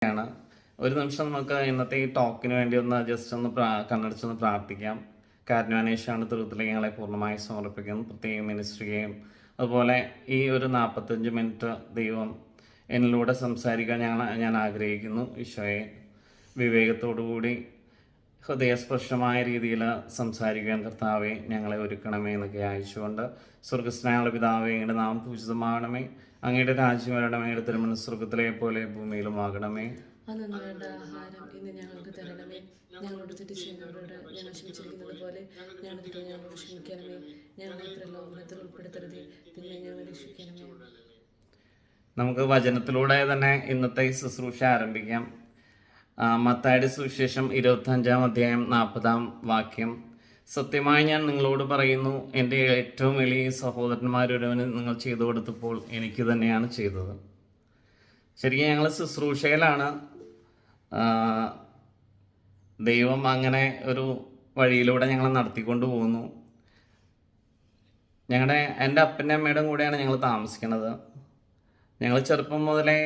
ാണ്. ഒരു നിമിഷം നമുക്ക് ഇന്നത്തെ ഈ ടോക്കിന് വേണ്ടി ഒന്ന് ജസ്റ്റ് ഒന്ന് കണ്ണടിച്ചൊന്ന് പ്രാർത്ഥിക്കാം. കാരുണ്യാന്വേഷണ തിരുത്തിലേക്ക് ഞങ്ങളെ പൂർണ്ണമായി സമർപ്പിക്കുന്നു. പ്രത്യേകം മിനിസ്ട്രിയെയും അതുപോലെ ഈ ഒരു 45 മിനിറ്റ് ദൈവം എന്നിലൂടെ സംസാരിക്കാൻ ഞാൻ ആഗ്രഹിക്കുന്നു. ഈശോയെ വിവേകത്തോടുകൂടി ഹൃദയസ്പർശമായ രീതിയിൽ സംസാരിക്കാൻ കർത്താവെ ഞങ്ങളെ ഒരുക്കണമേ എന്നൊക്കെ അയച്ചുകൊണ്ട് സ്വർഗസ്നായുള്ള പിതാവേ, അങ്ങയുടെ നാമം പൂജിതമാകണമേ, അങ്ങയുടെ രാജ്യം വരണമേ, അങ്ങയുടെ തിരുമനസ്സ് സ്വർഗത്തിലെ പോലെ ഭൂമിയിലും ആകണമേ. അന്നു വേണ്ട ആഹാരം ഇന്ന് ഞങ്ങൾക്ക് തരണമേ. ഞങ്ങളോട് തെറ്റ് ചെയ്യുന്നവരോട് ഞങ്ങൾ ക്ഷമിച്ചിരിക്കുന്നത് പോലെ ഞങ്ങളോട് ക്ഷമിക്കണമേ. ഞങ്ങളെ പ്രലോഭനത്തിൽ ഉൾപ്പെടുത്തരുതേ, പിന്നെ ഞങ്ങൾ രക്ഷിക്കണമേ. നമുക്ക് വചനത്തിലൂടെ തന്നെ ഇന്നത്തെ ശുശ്രൂഷ ആരംഭിക്കാം. മത്തായിയുടെ സുവിശേഷം 25-ാം അധ്യായം 40-ാം വാക്യം. സത്യമായി ഞാൻ നിങ്ങളോട് പറയുന്നു, എൻ്റെ ഏറ്റവും വലിയ സഹോദരന്മാരൊരുവന് നിങ്ങൾ ചെയ്തു കൊടുത്തപ്പോൾ എനിക്ക് തന്നെയാണ് ചെയ്തത്. ശരിക്കും ഞങ്ങൾ ശുശ്രൂഷയിലാണ്. ദൈവം അങ്ങനെ ഒരു വഴിയിലൂടെ ഞങ്ങളെ നടത്തിക്കൊണ്ട് പോകുന്നു. എൻ്റെ അപ്പൻ്റെ അമ്മയുടെ കൂടെയാണ് ഞങ്ങൾ താമസിക്കുന്നത്. ഞങ്ങൾ ചെറുപ്പം മുതലേ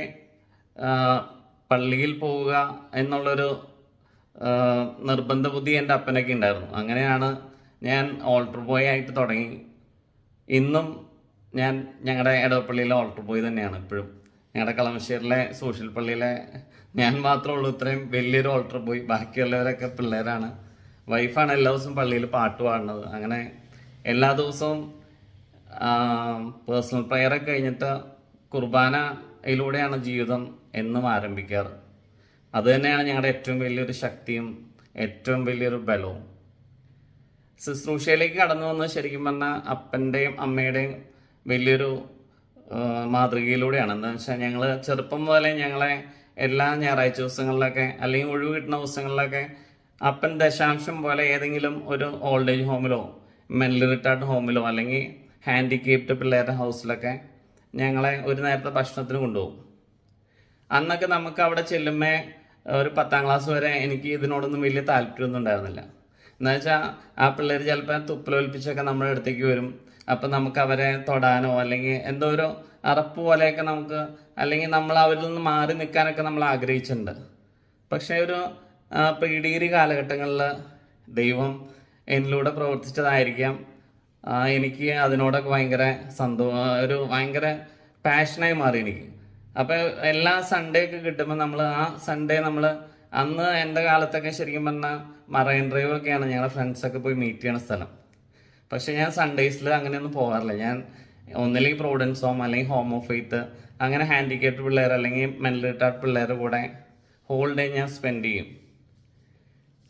പള്ളിയിൽ പോവുക എന്നുള്ളൊരു നിർബന്ധ ബുദ്ധി എൻ്റെ അപ്പനൊക്കെ ഉണ്ടായിരുന്നു. അങ്ങനെയാണ് ഞാൻ ഓൾട്ടർ ബോയ് ആയിട്ട് തുടങ്ങി. ഇന്നും ഞാൻ ഞങ്ങളുടെ ഇടവപ്പള്ളിയിലെ ഓൾട്ടർ ബോയ് തന്നെയാണ് ഇപ്പോഴും. ഞങ്ങളുടെ കളമശ്ശേരിയിലെ സോഷ്യൽ പള്ളിയിലെ ഞാൻ മാത്രമേ ഉള്ളൂ ഇത്രയും വലിയൊരു ഓൾട്ടർ ബോയ്. ബാക്കിയുള്ളവരൊക്കെ പിള്ളേരാണ്. വൈഫാണ് എല്ലാ ദിവസവും പള്ളിയിൽ പാട്ട് പാടുന്നത്. അങ്ങനെ എല്ലാ ദിവസവും പേഴ്സണൽ പ്രയറൊക്കെ കഴിഞ്ഞിട്ട് കുർബാനയിലൂടെയാണ് ജീവിതം എന്നും ആരംഭിക്കാറ്. അതുതന്നെയാണ് ഞങ്ങളുടെ ഏറ്റവും വലിയൊരു ശക്തിയും ഏറ്റവും വലിയൊരു ബലവും. ശുശ്രൂഷയിലേക്ക് കടന്നു വന്നത് ശരിക്കും പറഞ്ഞാൽ അപ്പൻ്റെയും അമ്മയുടെയും വലിയൊരു മാതൃകയിലൂടെയാണ്. എന്താണെന്ന് വെച്ചാൽ ഞങ്ങൾ ചെറുപ്പം മുതലേ ഞങ്ങളെ എല്ലാ ഞായറാഴ്ച ദിവസങ്ങളിലൊക്കെ അല്ലെങ്കിൽ ഒഴിവ് കിട്ടുന്ന ദിവസങ്ങളിലൊക്കെ അപ്പൻ ദശാംശം പോലെ ഏതെങ്കിലും ഒരു ഓൾഡ് ഏജ് ഹോമിലോ മെൻ്റലി റിട്ടാർഡ് ഹോമിലോ അല്ലെങ്കിൽ ഹാൻഡിക്കേപ്ഡ് പിള്ളേരുടെ ഹൗസിലൊക്കെ ഞങ്ങളെ ഒരു നേരത്തെ ഭക്ഷണത്തിന് കൊണ്ടുപോകും. അന്നൊക്കെ നമുക്ക് അവിടെ ചെല്ലുമ്പോൾ ഒരു 10ാം ക്ലാസ് വരെ എനിക്ക് ഇതിനോടൊന്നും വലിയ താല്പര്യമൊന്നും ഉണ്ടായിരുന്നില്ല. എന്ന് വെച്ചാൽ ആ പിള്ളേർ ചിലപ്പോൾ തുപ്പലൊലിപ്പിച്ചൊക്കെ നമ്മുടെ അടുത്തേക്ക് വരും. അപ്പം നമുക്ക് അവരെ തൊടാനോ അല്ലെങ്കിൽ എന്തോ ഒരു അറപ്പ് പോലെയൊക്കെ നമുക്ക്, അല്ലെങ്കിൽ നമ്മൾ അവരിൽ നിന്ന് മാറി നിൽക്കാനൊക്കെ നമ്മൾ ആഗ്രഹിച്ചിട്ടുണ്ട്. പക്ഷേ ഒരു പ്രീ ഡിഗ്രി കാലഘട്ടങ്ങളിൽ ദൈവം എന്നിലൂടെ പ്രവർത്തിച്ചതായിരിക്കാം എനിക്ക് അതിനോടൊക്കെ ഭയങ്കര പാഷനായി മാറി എനിക്ക്. അപ്പോൾ എല്ലാ സൺഡേ ഒക്കെ കിട്ടുമ്പോൾ നമ്മൾ ആ സൺഡേ അന്ന് എൻ്റെ കാലത്തൊക്കെ ശരിക്കും പറഞ്ഞാൽ മറൈൻ ഡ്രൈവ് ഒക്കെയാണ് ഞങ്ങളുടെ ഫ്രണ്ട്സൊക്കെ പോയി മീറ്റ് ചെയ്യണ സ്ഥലം. പക്ഷെ ഞാൻ സൺഡേസിൽ അങ്ങനെയൊന്നും പോകാറില്ല. ഞാൻ ഒന്നില്ലെങ്കിൽ പ്രൊവിഡൻസ് ഹോം അല്ലെങ്കിൽ ഹോം ഓഫ് ഫെയ്ത്ത് അങ്ങനെ ഹാൻഡിക്കേപ്ഡ് പിള്ളേർ അല്ലെങ്കിൽ മെൻ്റലി റിട്ടാർഡ് പിള്ളേരുടെ കൂടെ ഹോൾ ഡേ ഞാൻ സ്പെൻഡ് ചെയ്യും.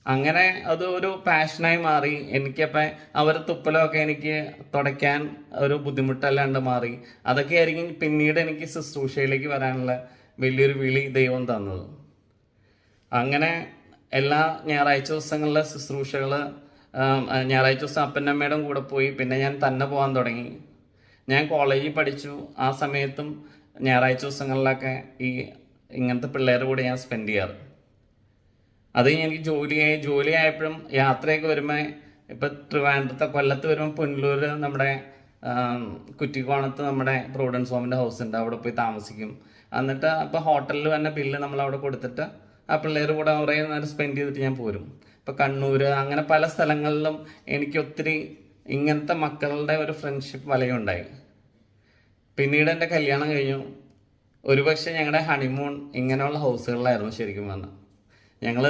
അങ്ങനെ അത് ഒരു പാഷനായി മാറി. എനിക്കപ്പോൾ അവർ തുപ്പലമൊക്കെ എനിക്ക് തുടയ്ക്കാൻ ഒരു ബുദ്ധിമുട്ടല്ലാണ്ട് മാറി. അതൊക്കെ ആയിരിക്കും പിന്നീട് എനിക്ക് ശുശ്രൂഷയിലേക്ക് വരാനുള്ള വലിയൊരു വിളി ദൈവം തന്നത്. അങ്ങനെ എല്ലാ ഞായറാഴ്ച ദിവസങ്ങളിലെ ശുശ്രൂഷകൾ ഞായറാഴ്ച ദിവസം അപ്പൻ്റെ അമ്മയുടെ കൂടെ പോയി. പിന്നെ ഞാൻ തന്നെ പോകാൻ തുടങ്ങി. ഞാൻ കോളേജിൽ പഠിച്ചു. ആ സമയത്തും ഞായറാഴ്ച ദിവസങ്ങളിലൊക്കെ ഇങ്ങനത്തെ പിള്ളേരുടെ കൂടെ ഞാൻ സ്പെൻഡ് ചെയ്യാറ്. അത് എനിക്ക് ജോലി ആയപ്പോഴും യാത്രയൊക്കെ വരുമ്പോൾ ഇപ്പം ട്രിവാൻഡ്രത്തെ കൊല്ലത്ത് വരുമ്പോൾ പുനലൂർ നമ്മുടെ കുറ്റിക്കോണത്ത് നമ്മുടെ പ്രൊവിഡൻസ് ഹോമിൻ്റെ ഹൗസ് ഉണ്ട്. അവിടെ പോയി താമസിക്കും. എന്നിട്ട് അപ്പോൾ ഹോട്ടലിൽ തന്നെ ബില്ല് നമ്മളവിടെ കൊടുത്തിട്ട് ആ പിള്ളേർ കൂടെ കുറേ നേരം സ്പെൻഡ് ചെയ്തിട്ട് ഞാൻ പോരും. ഇപ്പോൾ കണ്ണൂർ അങ്ങനെ പല സ്ഥലങ്ങളിലും എനിക്ക് ഒത്തിരി ഇങ്ങനത്തെ മക്കളുടെ ഒരു ഫ്രണ്ട്ഷിപ്പ് വലയുണ്ടായി. പിന്നീട് എൻ്റെ കല്യാണം കഴിഞ്ഞു. ഒരുപക്ഷെ ഞങ്ങളുടെ ഹണിമൂൺ ഇങ്ങനെയുള്ള ഹൗസുകളിലായിരുന്നു ശരിക്കും പറഞ്ഞാൽ. ഞങ്ങൾ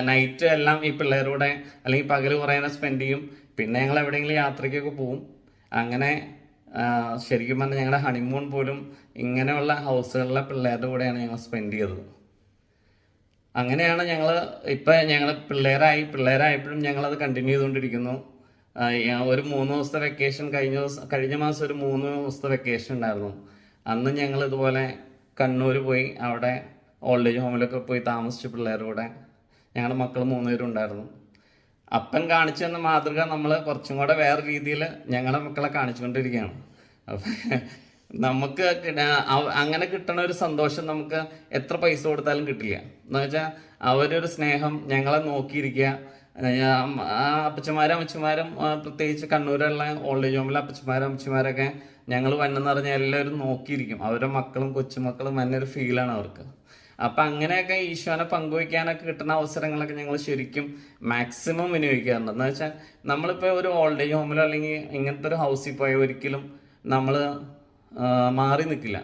നൈറ്റ് എല്ലാം ഈ പിള്ളേരുടെ അല്ലെങ്കിൽ പകൽ കുറേ നേരം സ്പെൻഡ് ചെയ്യും. പിന്നെ ഞങ്ങൾ എവിടെയെങ്കിലും യാത്രയ്ക്കൊക്കെ പോവും. അങ്ങനെ ശരിക്കും പറഞ്ഞാൽ ഞങ്ങളുടെ ഹണിമൂൺ പോലും ഇങ്ങനെയുള്ള ഹൗസുകളിലെ പിള്ളേരുടെ കൂടെയാണ് ഞങ്ങൾ സ്പെൻഡ് ചെയ്തത്. അങ്ങനെയാണ് ഞങ്ങൾ പിള്ളേരായപ്പോഴും ഞങ്ങളത് കണ്ടിന്യൂ ചെയ്തുകൊണ്ടിരിക്കുന്നു. ഒരു 3 ദിവസത്തെ വെക്കേഷൻ കഴിഞ്ഞ മാസം ഒരു 3 ദിവസത്തെ വെക്കേഷൻ ഉണ്ടായിരുന്നു. അന്ന് ഞങ്ങൾ ഇതുപോലെ കണ്ണൂർ പോയി അവിടെ ഓൾഡ് ഏജ് ഹോമിലൊക്കെ പോയി താമസിച്ചു പിള്ളേരുടെ കൂടെ. ഞങ്ങളുടെ മക്കൾ 3 പേരും ഉണ്ടായിരുന്നു. അപ്പൻ കാണിച്ചു തന്ന മാതൃക നമ്മൾ കുറച്ചും കൂടെ വേറെ രീതിയിൽ ഞങ്ങളുടെ മക്കളെ കാണിച്ചുകൊണ്ടിരിക്കുകയാണ്. അപ്പം നമുക്ക് അങ്ങനെ കിട്ടണ ഒരു സന്തോഷം നമുക്ക് എത്ര പൈസ കൊടുത്താലും കിട്ടില്ല. എന്ന് വെച്ചാൽ അവരൊരു സ്നേഹം, ഞങ്ങളെ നോക്കിയിരിക്കുക. അപ്പച്ചമാരും അമ്മച്ചമാരും പ്രത്യേകിച്ച് കണ്ണൂരുള്ള ഓൾഡ് ഏജ് ഹോമിലെ അമ്മച്ചിമാരൊക്കെ ഞങ്ങൾ വന്നെന്ന് പറഞ്ഞാൽ എല്ലാവരും നോക്കിയിരിക്കും. അവരുടെ മക്കളും കൊച്ചുമക്കളും തന്നെ ഒരു ഫീലാണ് അവർക്ക്. അപ്പം അങ്ങനെയൊക്കെ ഈശോനെ പങ്കുവയ്ക്കാനൊക്കെ കിട്ടുന്ന അവസരങ്ങളൊക്കെ ഞങ്ങൾ ശരിക്കും മാക്സിമം വിനിയോഗിക്കാറുണ്ട്. എന്ന് വെച്ചാൽ നമ്മളിപ്പോൾ ഒരു ഓൾഡ് ഏജ് ഹോമിലോ അല്ലെങ്കിൽ ഇങ്ങനത്തെ ഒരു ഹൗസിൽ പോയ ഒരിക്കലും നമ്മൾ മാറി നിൽക്കില്ല,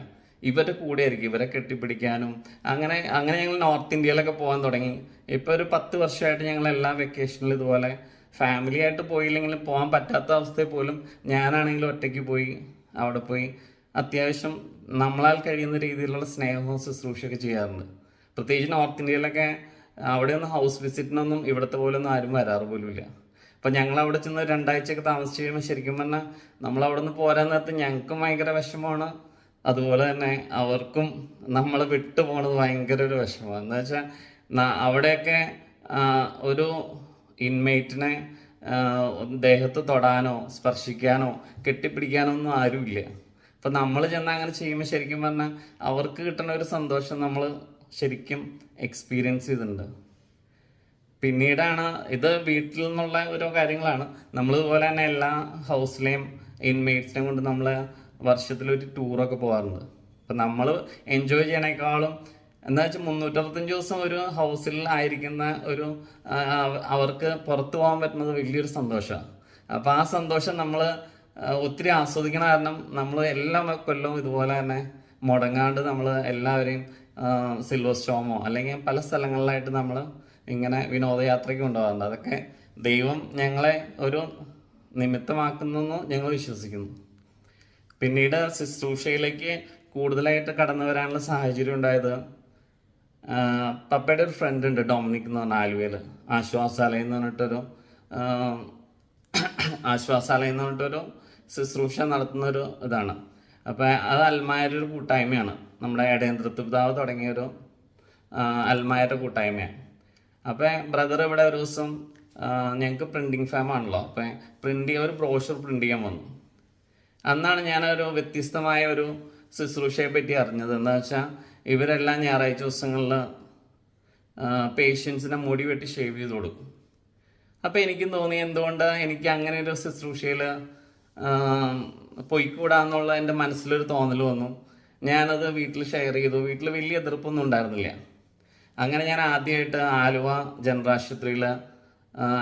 ഇവരുടെ കൂടെ ആയിരിക്കും, ഇവരെ കെട്ടിപ്പിടിക്കാനും. അങ്ങനെ അങ്ങനെ ഞങ്ങൾ നോർത്ത് ഇന്ത്യയിലൊക്കെ പോകാൻ തുടങ്ങി. ഇപ്പോൾ ഒരു 10 വർഷമായിട്ട് ഞങ്ങൾ എല്ലാ വെക്കേഷനിലും ഇതുപോലെ ഫാമിലി ആയിട്ട് പോയില്ലെങ്കിലും പോകാൻ പറ്റാത്ത അവസ്ഥയിൽ പോലും ഞാനാണെങ്കിലും ഒറ്റയ്ക്ക് പോയി അവിടെ പോയി അത്യാവശ്യം നമ്മളാൽ കഴിയുന്ന രീതിയിലുള്ള സ്നേഹവും ശുശ്രൂഷയൊക്കെ ചെയ്യാറുണ്ട്. പ്രത്യേകിച്ച് നോർത്ത് ഇന്ത്യയിലൊക്കെ അവിടെയൊന്നും ഹൗസ് വിസിറ്റിനൊന്നും ഇവിടുത്തെ പോലെ ഒന്നും ആരും വരാറ് പോലുമില്ല. അപ്പം ഞങ്ങൾ അവിടെ ചെന്ന് 2 ആഴ്ചയൊക്കെ താമസിച്ച് കഴിയുമ്പോൾ ശരിക്കും പറഞ്ഞാൽ നമ്മളവിടെ നിന്ന് പോരാൻ നേരത്ത് ഞങ്ങൾക്കും ഭയങ്കര വിഷമമാണ്, അതുപോലെ തന്നെ അവർക്കും നമ്മളെ വിട്ടു പോണത് ഭയങ്കര ഒരു വിഷമമാണ്. എന്ന് വെച്ചാൽ അവിടെയൊക്കെ ഒരു ഇൻമേറ്റിനെ ദേഹത്ത് തൊടാനോ സ്പർശിക്കാനോ കെട്ടിപ്പിടിക്കാനോ ഒന്നും ആരുമില്ല. അപ്പം നമ്മൾ ചെന്ന് അങ്ങനെ ചെയ്യുമ്പോൾ ശരിക്കും പറഞ്ഞാൽ അവർക്ക് കിട്ടുന്ന ഒരു സന്തോഷം നമ്മൾ ശരിക്കും എക്സ്പീരിയൻസ് ചെയ്തിട്ടുണ്ട്. പിന്നീടാണ് ഇത് വീട്ടിൽ നിന്നുള്ള ഓരോ കാര്യങ്ങളാണ്. നമ്മളിതുപോലെ തന്നെ എല്ലാ ഹൗസിലെയും ഇൻമേറ്റ്സിനെയും കൊണ്ട് നമ്മൾ വർഷത്തിലൊരു ടൂറൊക്കെ പോകാറുണ്ട്. അപ്പം നമ്മൾ എൻജോയ് ചെയ്യണേക്കാളും എന്താ വെച്ചാൽ 365 ദിവസം ഒരു ഹൗസിൽ ആയിരിക്കുന്ന ഒരു അവർക്ക് പുറത്തു പോകാൻ പറ്റുന്നത് വലിയൊരു സന്തോഷമാണ്. അപ്പോൾ ആ സന്തോഷം നമ്മൾ ഒത്തിരി ആസ്വദിക്കണ കാരണം നമ്മൾ എല്ലാ കൊല്ലവും ഇതുപോലെ തന്നെ മുടങ്ങാണ്ട് നമ്മൾ എല്ലാവരെയും സിൽവർ സ്റ്റോമോ അല്ലെങ്കിൽ പല സ്ഥലങ്ങളിലായിട്ട് നമ്മൾ ഇങ്ങനെ വിനോദയാത്രയ്ക്ക് കൊണ്ടുപോകാറുണ്ട്. അതൊക്കെ ദൈവം ഞങ്ങളെ ഒരു നിമിത്തമാക്കുന്നെന്ന് ഞങ്ങൾ വിശ്വസിക്കുന്നു. പിന്നീട് ശുശ്രൂഷയിലേക്ക് കൂടുതലായിട്ട് കടന്നു വരാനുള്ള സാഹചര്യം ഉണ്ടായത് പപ്പയുടെ ഒരു ഫ്രണ്ട് ഉണ്ട്, ഡൊമിനിക് എന്ന് പറഞ്ഞ ആലുവയിൽ ആശ്വാസാലയം എന്ന് പറഞ്ഞിട്ടൊരു ശുശ്രൂഷ നടത്തുന്നൊരു ഇതാണ്. അപ്പോൾ അത് അൽമായരുടെ ഒരു കൂട്ടായ്മയാണ്. നമ്മുടെ ഇടയന്ത്രത്വപിതാവ് തുടങ്ങിയൊരു അൽമായരുടെ കൂട്ടായ്മയാണ്. അപ്പോൾ ബ്രദർ ഇവിടെ ഒരു ദിവസം ഞങ്ങൾക്ക് പ്രിൻറ്റിങ് ഫാമാണല്ലോ, അപ്പോൾ ഒരു ബ്രോഷർ പ്രിൻ്റ് ചെയ്യാൻ വന്നു. അന്നാണ് ഞാനൊരു വ്യത്യസ്തമായ ഒരു ശുശ്രൂഷയെ പറ്റി അറിഞ്ഞത്. എന്താ വെച്ചാൽ ഇവരെല്ലാം ഞായറാഴ്ച ദിവസങ്ങളിൽ പേഷ്യൻസിനെ മുടി വെട്ടി ഷേവ് ചെയ്ത് കൊടുക്കും. അപ്പോൾ എനിക്കും തോന്നി എന്തുകൊണ്ട് എനിക്ക് അങ്ങനെ ഒരു ശുശ്രൂഷയിൽ പോയിക്കൂടാന്നുള്ള എൻ്റെ മനസ്സിലൊരു തോന്നൽ വന്നു. ഞാനത് വീട്ടിൽ ഷെയർ ചെയ്തു. വീട്ടിൽ വലിയ എതിർപ്പൊന്നും ഉണ്ടായിരുന്നില്ല. അങ്ങനെ ഞാൻ ആദ്യമായിട്ട് ആലുവ ജനറൽ ആശുപത്രിയിൽ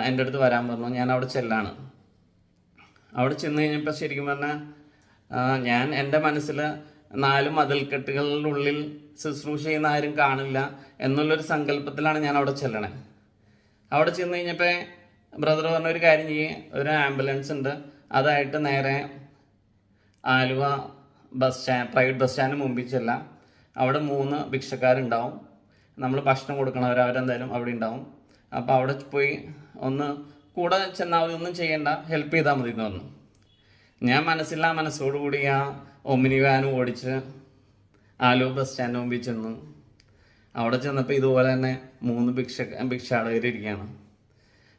എൻ്റെ അടുത്ത് വരാൻ പറഞ്ഞു. ഞാൻ അവിടെ ചെല്ലാണ്. അവിടെ ചെന്ന് കഴിഞ്ഞപ്പോൾ ശരിക്കും പറഞ്ഞാൽ ഞാൻ എൻ്റെ മനസ്സിൽ 4 മതിൽക്കെട്ടുകളിലുള്ളിൽ ശുശ്രൂഷ ചെയ്യുന്ന ആരും കാണില്ല എന്നുള്ളൊരു സങ്കല്പത്തിലാണ് ഞാൻ അവിടെ ചെല്ലണേ. അവിടെ ചെന്ന് കഴിഞ്ഞപ്പോൾ ബ്രദർ പറഞ്ഞൊരു കാര്യം ചെയ്യും, ഒരു ആംബുലൻസ് ഉണ്ട്, അതായിട്ട് നേരെ ആലുവ പ്രൈവറ്റ് ബസ് സ്റ്റാൻഡിന് മുമ്പിൽ ചെല്ലാം. അവിടെ 3 ഭിക്ഷക്കാരുണ്ടാവും, നമ്മൾ ഭക്ഷണം കൊടുക്കണവർ, അവരെന്തായാലും അവിടെ ഉണ്ടാവും. അപ്പോൾ അവിടെ പോയി ഒന്ന് കൂടെ ചെന്നാൽ മതി, ഒന്നും ചെയ്യേണ്ട, ഹെൽപ്പ് ചെയ്താൽ മതി എന്ന് പറഞ്ഞു. ഞാൻ മനസ്സോടുകൂടി ആ ഒമിനി വാൻ ഓടിച്ച് ആലുവ ബസ് സ്റ്റാൻഡിന് മുമ്പിൽ ചെന്നു. അവിടെ ചെന്നപ്പോൾ ഇതുപോലെ തന്നെ 3 ഭിക്ഷാടകരിരിക്കുകയാണ്.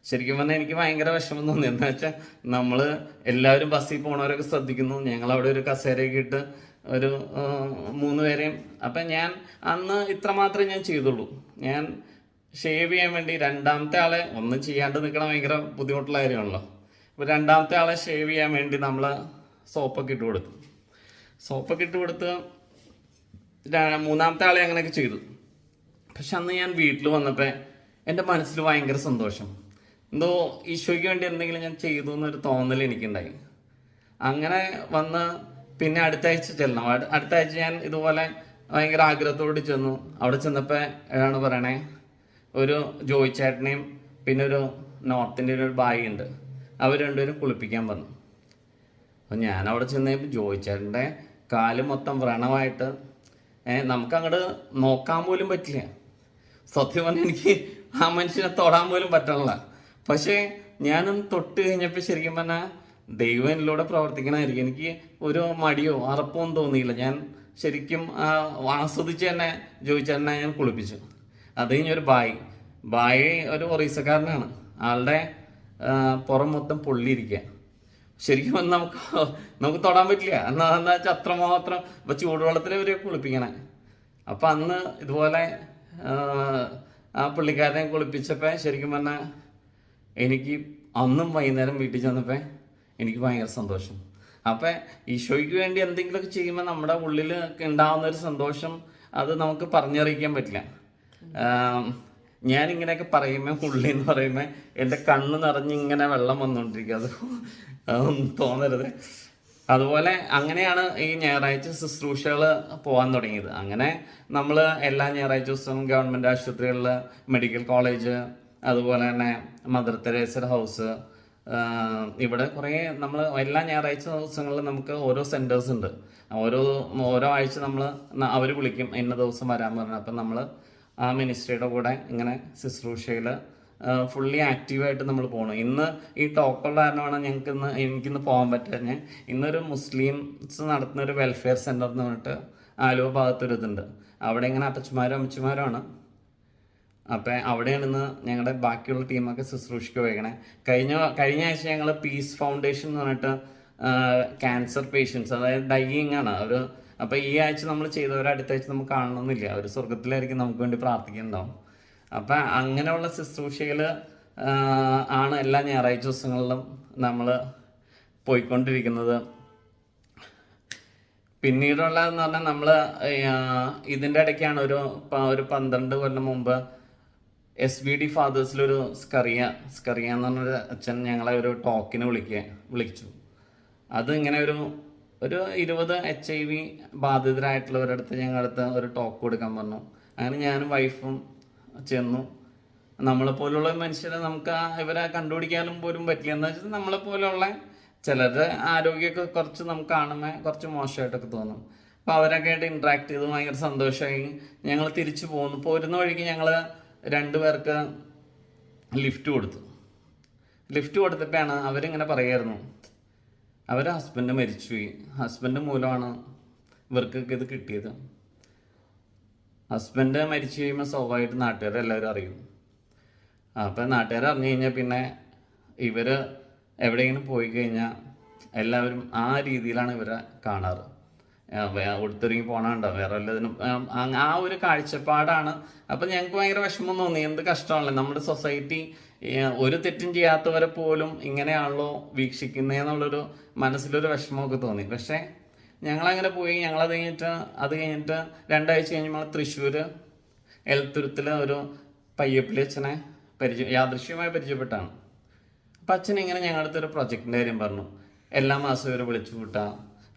ശരിക്കും പറഞ്ഞാൽ എനിക്ക് ഭയങ്കര വിഷമം തോന്നി. എന്താ വെച്ചാൽ നമ്മൾ എല്ലാവരും ബസ്സിൽ പോണവരൊക്കെ ശ്രദ്ധിക്കുന്നു, ഞങ്ങളവിടെ ഒരു കസേരയൊക്കെ ഇട്ട് ഒരു 3 പേരെയും. അപ്പം ഞാൻ അന്ന് ഇത്ര മാത്രമേ ഞാൻ ചെയ്തുള്ളൂ. ഞാൻ ഷേവ് ചെയ്യാൻ വേണ്ടി 2ാമത്തെ ആളെ ഒന്നും ചെയ്യാണ്ട് നിൽക്കണം ഭയങ്കര ബുദ്ധിമുട്ടുള്ള കാര്യമാണല്ലോ. അപ്പോൾ 2ാമത്തെ ആളെ ഷേവ് ചെയ്യാൻ വേണ്ടി നമ്മൾ സോപ്പൊക്കെ ഇട്ട് കൊടുത്തു. 3ാമത്തെ ആളെ അങ്ങനെയൊക്കെ ചെയ്തു. പക്ഷെ അന്ന് ഞാൻ വീട്ടിൽ വന്നപ്പോൾ എൻ്റെ മനസ്സിൽ ഭയങ്കര സന്തോഷം. എന്തോ ഈശോയ്ക്ക് വേണ്ടി എന്തെങ്കിലും ഞാൻ ചെയ്തു എന്നൊരു തോന്നൽ എനിക്കുണ്ടായി. അങ്ങനെ വന്ന് പിന്നെ അടുത്ത ആഴ്ച ചെല്ലണം. അടുത്ത ആഴ്ച ഞാൻ ഇതുപോലെ ഭയങ്കര ആഗ്രഹത്തോട് ചെന്നു. അവിടെ ചെന്നപ്പോൾ ആണ് പറയണേ, ഒരു ജോയി ചേട്ടനെയും പിന്നെ ഒരു നോർത്ത് ഇന്ത്യൻ ഒരു ബായി ഉണ്ട്, അവർ രണ്ടുപേരും കുളിപ്പിക്കാൻ വന്നു. അപ്പം ഞാൻ അവിടെ ചെന്നപ്പോൾ ജോയി ചേട്ടൻ്റെ കാല് മൊത്തം വ്രണമായിട്ട് നമുക്ക് അങ്ങോട്ട് നോക്കാൻ പോലും പറ്റില്ല. സത്യം പറഞ്ഞാൽ എനിക്ക് ആ മനുഷ്യനെ തൊടാൻ പോലും പറ്റണില്ല. പക്ഷേ ഞാനൊന്ന് തൊട്ട് കഴിഞ്ഞപ്പോൾ ശരിക്കും പറഞ്ഞാൽ ദൈവം എന്നിലൂടെ പ്രവർത്തിക്കണമായിരിക്കും. എനിക്ക് ഒരു മടിയോ അറപ്പോ ഒന്നും തോന്നിയില്ല. ഞാൻ ശരിക്കും ആസ്വദിച്ച് തന്നെ ജോയിച്ചേട്ടനെ ഞാൻ കുളിപ്പിച്ചു. അത് കഴിഞ്ഞൊരു ബായി ഒരു ഒറീസക്കാരനാണ്. ആളുടെ പുറം മൊത്തം പൊള്ളിയിരിക്കുക. ശരിക്കും നമുക്ക് തൊടാൻ പറ്റില്ല. എന്താ വെച്ചാൽ അത്രമാത്രം ഇപ്പം ചൂടുവെള്ളത്തിൽ ഇവരെ കുളിപ്പിക്കണേ. അപ്പം അന്ന് ഇതുപോലെ ആ പുള്ളിക്കാരനെ കുളിപ്പിച്ചപ്പോൾ ശരിക്കും പറഞ്ഞാൽ എനിക്ക് അന്നും വൈകുന്നേരം വീട്ടിൽ ചെന്നപ്പോൾ എനിക്ക് ഭയങ്കര സന്തോഷം. അപ്പം ഈശോയ്ക്ക് വേണ്ടി എന്തെങ്കിലുമൊക്കെ ചെയ്യുമ്പോൾ നമ്മുടെ ഉള്ളിൽ ഉണ്ടാകുന്ന ഒരു സന്തോഷം അത് നമുക്ക് പറഞ്ഞറിയിക്കാൻ പറ്റില്ല. ഞാനിങ്ങനെയൊക്കെ പറയുമ്പോൾ ഉള്ളി എന്ന് പറയുമ്പോൾ എൻ്റെ കണ്ണ് നിറഞ്ഞ് ഇങ്ങനെ വെള്ളം വന്നുകൊണ്ടിരിക്കുക. അതൊന്നും തോന്നരുത്. അതുപോലെ അങ്ങനെയാണ് ഈ ഞായറാഴ്ച ശുശ്രൂഷകൾ പോകാൻ തുടങ്ങിയത്. അങ്ങനെ നമ്മൾ എല്ലാ ഞായറാഴ്ച ദിവസവും ഗവൺമെൻറ് ആശുപത്രികളിൽ, മെഡിക്കൽ കോളേജ്, അതുപോലെ തന്നെ മദർ തെരേസ ഹൗസ്, ഇവിടെ കുറേ നമ്മൾ എല്ലാ ഞായറാഴ്ച ദിവസങ്ങളിലും നമുക്ക് ഓരോ സെൻറ്റേഴ്സ് ഉണ്ട്. ഓരോ ആഴ്ച അവർ വിളിക്കും ഇന്ന ദിവസം വരാൻ പറഞ്ഞു. അപ്പം നമ്മൾ ആ മിനിസ്ട്രിയുടെ കൂടെ ഇങ്ങനെ ശുശ്രൂഷയിൽ ഫുള്ളി ആക്റ്റീവായിട്ട് നമ്മൾ പോകണം. ഇന്ന് ഈ ടോക്കുള്ള കാരണമാണ് എനിക്കിന്ന് പോകാൻ പറ്റാഞ്ഞ്. ഇന്നൊരു മുസ്ലിംസ് നടത്തുന്ന ഒരു വെൽഫെയർ സെൻറ്റർ എന്ന് പറഞ്ഞിട്ട് ആലുവ ഭാഗത്തൊരു ഇതുണ്ട്. അവിടെ ഇങ്ങനെ അപ്പച്ചമാരും അമ്മച്ചിമാരുമാണ്. അപ്പം അവിടെയാണ് ഇന്ന് ഞങ്ങളുടെ ബാക്കിയുള്ള ടീമൊക്കെ ശുശ്രൂഷയ്ക്ക് പോയേക്കണേ. കഴിഞ്ഞ ആഴ്ച ഞങ്ങൾ പീസ് ഫൗണ്ടേഷൻ എന്ന് പറഞ്ഞിട്ട് ക്യാൻസർ പേഷ്യൻസ്, അതായത് ഡൈയിങ് ആണ് അവർ. അപ്പോൾ ഈ ആഴ്ച നമ്മൾ ചെയ്തവരെ അടുത്ത ആഴ്ച നമുക്ക് കാണണമെന്നില്ല, അവർ സ്വർഗത്തിലായിരിക്കും നമുക്ക് വേണ്ടി പ്രാർത്ഥിക്കുന്നുണ്ടാവും. അപ്പം അങ്ങനെയുള്ള ശുശ്രൂഷകൾ ആണ് എല്ലാ ഞായറാഴ്ച ദിവസങ്ങളിലും നമ്മൾ പോയിക്കൊണ്ടിരിക്കുന്നത്. പിന്നീടുള്ളതെന്ന് പറഞ്ഞാൽ നമ്മൾ ഇതിൻ്റെ ഇടയ്ക്കാണ് ഒരു 12 കൊല്ലം മുമ്പ് SVD ഫാദേഴ്സിലൊരു സ്കറിയ എന്ന് പറഞ്ഞൊരു അച്ഛൻ ഞങ്ങളെ ഒരു ടോക്കിന് വിളിച്ചു. അത് ഇങ്ങനെ ഒരു 20 HIV ബാധിതരായിട്ടുള്ളവരുടെ അടുത്ത് ഞങ്ങളടുത്ത് ഒരു ടോക്ക് കൊടുക്കാൻ പറഞ്ഞു. അങ്ങനെ ഞാനും വൈഫും ചെന്നു. നമ്മളെപ്പോലുള്ള മനുഷ്യരെ നമുക്ക് ഇവരെ കണ്ടുപിടിക്കാനും പോലും പറ്റില്ല. എന്താ വെച്ചാൽ നമ്മളെപ്പോലുള്ള ചിലരുടെ ആരോഗ്യമൊക്കെ കുറച്ച് നമുക്ക് കാണുമ്പോൾ കുറച്ച് മോശമായിട്ടൊക്കെ തോന്നും. അപ്പോൾ അവരൊക്കെ ആയിട്ട് ഇൻട്രാക്ട് ചെയ്ത് ഭയങ്കര സന്തോഷമായി. ഞങ്ങൾ തിരിച്ചു പോകുന്നു. പോരുന്ന വഴിക്ക് ഞങ്ങൾ 2 പേർക്ക് ലിഫ്റ്റ് കൊടുത്തപ്പോഴാണ് അവരിങ്ങനെ പറയായിരുന്നു, അവരെ ഹസ്ബൻഡ് മരിച്ചുപോയി, ഹസ്ബൻഡ് മൂലമാണ് ഇവർക്കൊക്കെ ഇത് കിട്ടിയത്. ഹസ്ബൻഡ് മരിച്ചു കഴിയുമ്പോൾ സ്വാഭാവികമായിട്ട് നാട്ടുകാരെല്ലാവരും അറിയും. അപ്പം നാട്ടുകാർ അറിഞ്ഞു കഴിഞ്ഞാൽ പിന്നെ ഇവർ എവിടെയെങ്കിലും പോയി കഴിഞ്ഞാൽ എല്ലാവരും ആ രീതിയിലാണ് ഇവരെ കാണാറ്. ഒടുത്തൊരുങ്ങി പോകണുണ്ടോ വേറെ വല്ലതിനും ആ ഒരു കാഴ്ചപ്പാടാണ്. അപ്പം ഞങ്ങൾക്ക് ഭയങ്കര വിഷമം തോന്നി. എന്ത് കഷ്ടമാണല്ലോ നമ്മുടെ സൊസൈറ്റി ഒരു തെറ്റും ചെയ്യാത്തവരെ പോലും ഇങ്ങനെയാണല്ലോ വീക്ഷിക്കുന്നതെന്നുള്ളൊരു മനസ്സിലൊരു വിഷമമൊക്കെ തോന്നി. പക്ഷേ ഞങ്ങളങ്ങനെ പോയി. അത് കഴിഞ്ഞിട്ട് 2 ആഴ്ച കഴിഞ്ഞ് നമ്മൾ തൃശ്ശൂർ എലത്തുരുത്തിൽ ഒരു പയ്യപ്പള്ളി അച്ഛനെ യാദൃശ്യമായി പരിചയപ്പെട്ടാണ്. അപ്പം അച്ഛൻ ഇങ്ങനെ ഞങ്ങളുടെ അടുത്തൊരു പ്രൊജക്റ്റിൻ്റെ കാര്യം പറഞ്ഞു. എല്ലാ മാസവും ഇവരെ വിളിച്ചു കൂട്ടുക,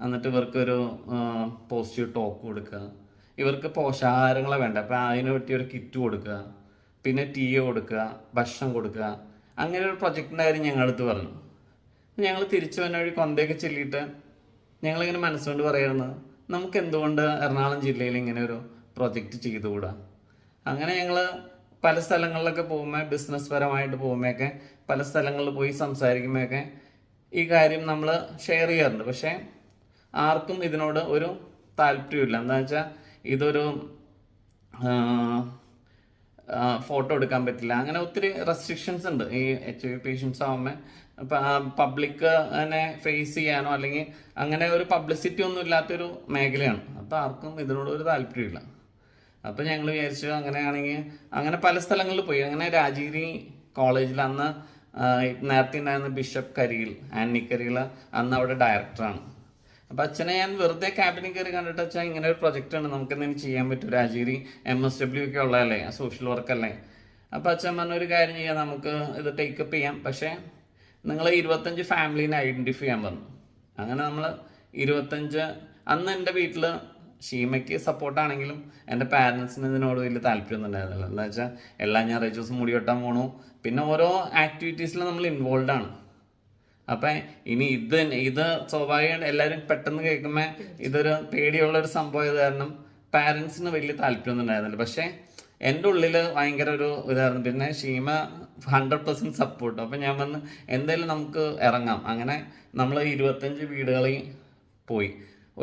എന്നിട്ട് ഇവർക്കൊരു പോസിറ്റീവ് ടോക്ക് കൊടുക്കുക, ഇവർക്ക് പോഷകാഹാരങ്ങളെ വേണ്ട, അപ്പം അതിന് പറ്റിയൊരു കിറ്റ് കൊടുക്കുക, പിന്നെ ടീ കൊടുക്കുക, ഭക്ഷണം കൊടുക്കുക. അങ്ങനെ ഒരു പ്രൊജക്റ്റിൻ്റെ കാര്യം ഞങ്ങളടുത്ത് പറഞ്ഞു. ഞങ്ങൾ തിരിച്ചു വന്ന വഴി കൊന്തയൊക്കെ ചൊല്ലിയിട്ട് ഞങ്ങളിങ്ങനെ മനസ്സുകൊണ്ട് പറയുന്നത്, നമുക്ക് എന്തുകൊണ്ട് എറണാകുളം ജില്ലയിൽ ഇങ്ങനെ ഒരു പ്രൊജക്റ്റ് ചെയ്തുകൂടാ. അങ്ങനെ ഞങ്ങൾ പല സ്ഥലങ്ങളിലൊക്കെ പോകുമ്പോൾ, ബിസിനസ് പരമായിട്ട് പോകുമ്പോഴൊക്കെ പല സ്ഥലങ്ങളിൽ പോയി സംസാരിക്കുമ്പോഴൊക്കെ ഈ കാര്യം നമ്മൾ ഷെയർ ചെയ്യാറുണ്ട്. പക്ഷേ ആർക്കും ഇതിനോട് ഒരു താല്പര്യമില്ല. എന്താ വെച്ചാൽ ഇതൊരു ഫോട്ടോ എടുക്കാൻ പറ്റില്ല, അങ്ങനെ ഒത്തിരി റെസ്ട്രിക്ഷൻസ് ഉണ്ട് ഈ HIV പേഷ്യൻസ് ആകുമ്പോൾ. പബ്ലിക് തന്നെ ഫേസ് ചെയ്യാനോ അല്ലെങ്കിൽ അങ്ങനെ ഒരു പബ്ലിസിറ്റി ഒന്നും ഇല്ലാത്തൊരു മേഖലയാണ്. അപ്പോൾ ആർക്കും ഇതിനോട് ഒരു താല്പര്യമില്ല. അപ്പോൾ ഞങ്ങൾ വിചാരിച്ചു അങ്ങനെയാണെങ്കിൽ അങ്ങനെ പല സ്ഥലങ്ങളിൽ പോയി. അങ്ങനെ രാജഗിരി കോളേജിൽ അന്ന് നേരത്തെ ഉണ്ടായിരുന്ന ബിഷപ്പ് കരിയിൽ, ആന്നി കരിയിൽ, അന്ന് അവിടെ ഡയറക്ടറാണ്. അപ്പം അച്ഛനെ ഞാൻ വെറുതെ ക്യാബിനിൽ കയറി കണ്ടിട്ട്, അച്ഛൻ ഇങ്ങനെ ഒരു പ്രൊജക്റ്റാണ്, നമുക്ക് എന്തെങ്കിലും ചെയ്യാൻ പറ്റും, രാജഗിരി MSW ഒക്കെ ഉള്ളതല്ലേ, സോഷ്യൽ വർക്കല്ലേ. അപ്പോൾ അച്ഛൻ പറഞ്ഞൊരു കാര്യം ചെയ്യാം, നമുക്ക് ഇത് ടേക്കപ്പ് ചെയ്യാം, പക്ഷേ നിങ്ങൾ 25 ഫാമിലീനെ ഐഡൻറ്റിഫൈ ചെയ്യാൻ പറഞ്ഞു. അങ്ങനെ നമ്മൾ 25, അന്ന് എൻ്റെ വീട്ടിൽ ഷീമയ്ക്ക് സപ്പോർട്ടാണെങ്കിലും എൻ്റെ പാരൻസിന് ഇതിനോട് വലിയ താല്പര്യമൊന്നും ഉണ്ടായിരുന്നില്ല. എന്താ വെച്ചാൽ എല്ലാ ഞായറാഴ്ച ദിവസം മുടി വെട്ടാൻ പോകണു, പിന്നെ ഓരോ ആക്ടിവിറ്റീസിൽ നമ്മൾ ഇൻവോൾവ് ആണ്. അപ്പം ഇനി ഇത് സ്വാഭാവികമായിട്ട് എല്ലാവരും പെട്ടെന്ന് കേൾക്കുമ്പോൾ ഇതൊരു പേടിയുള്ളൊരു സംഭവം കാരണം പാരൻസിന് വലിയ താല്പര്യമൊന്നും ഉണ്ടായിരുന്നില്ല. പക്ഷേ എൻ്റെ ഉള്ളിൽ ഭയങ്കര ഒരു ഇതായിരുന്നു. പിന്നെ ഷീമ 100% സപ്പോർട്ട്. അപ്പം ഞാൻ വന്ന് എന്തായാലും നമുക്ക് ഇറങ്ങാം. അങ്ങനെ നമ്മൾ 25 വീടുകളിൽ പോയി.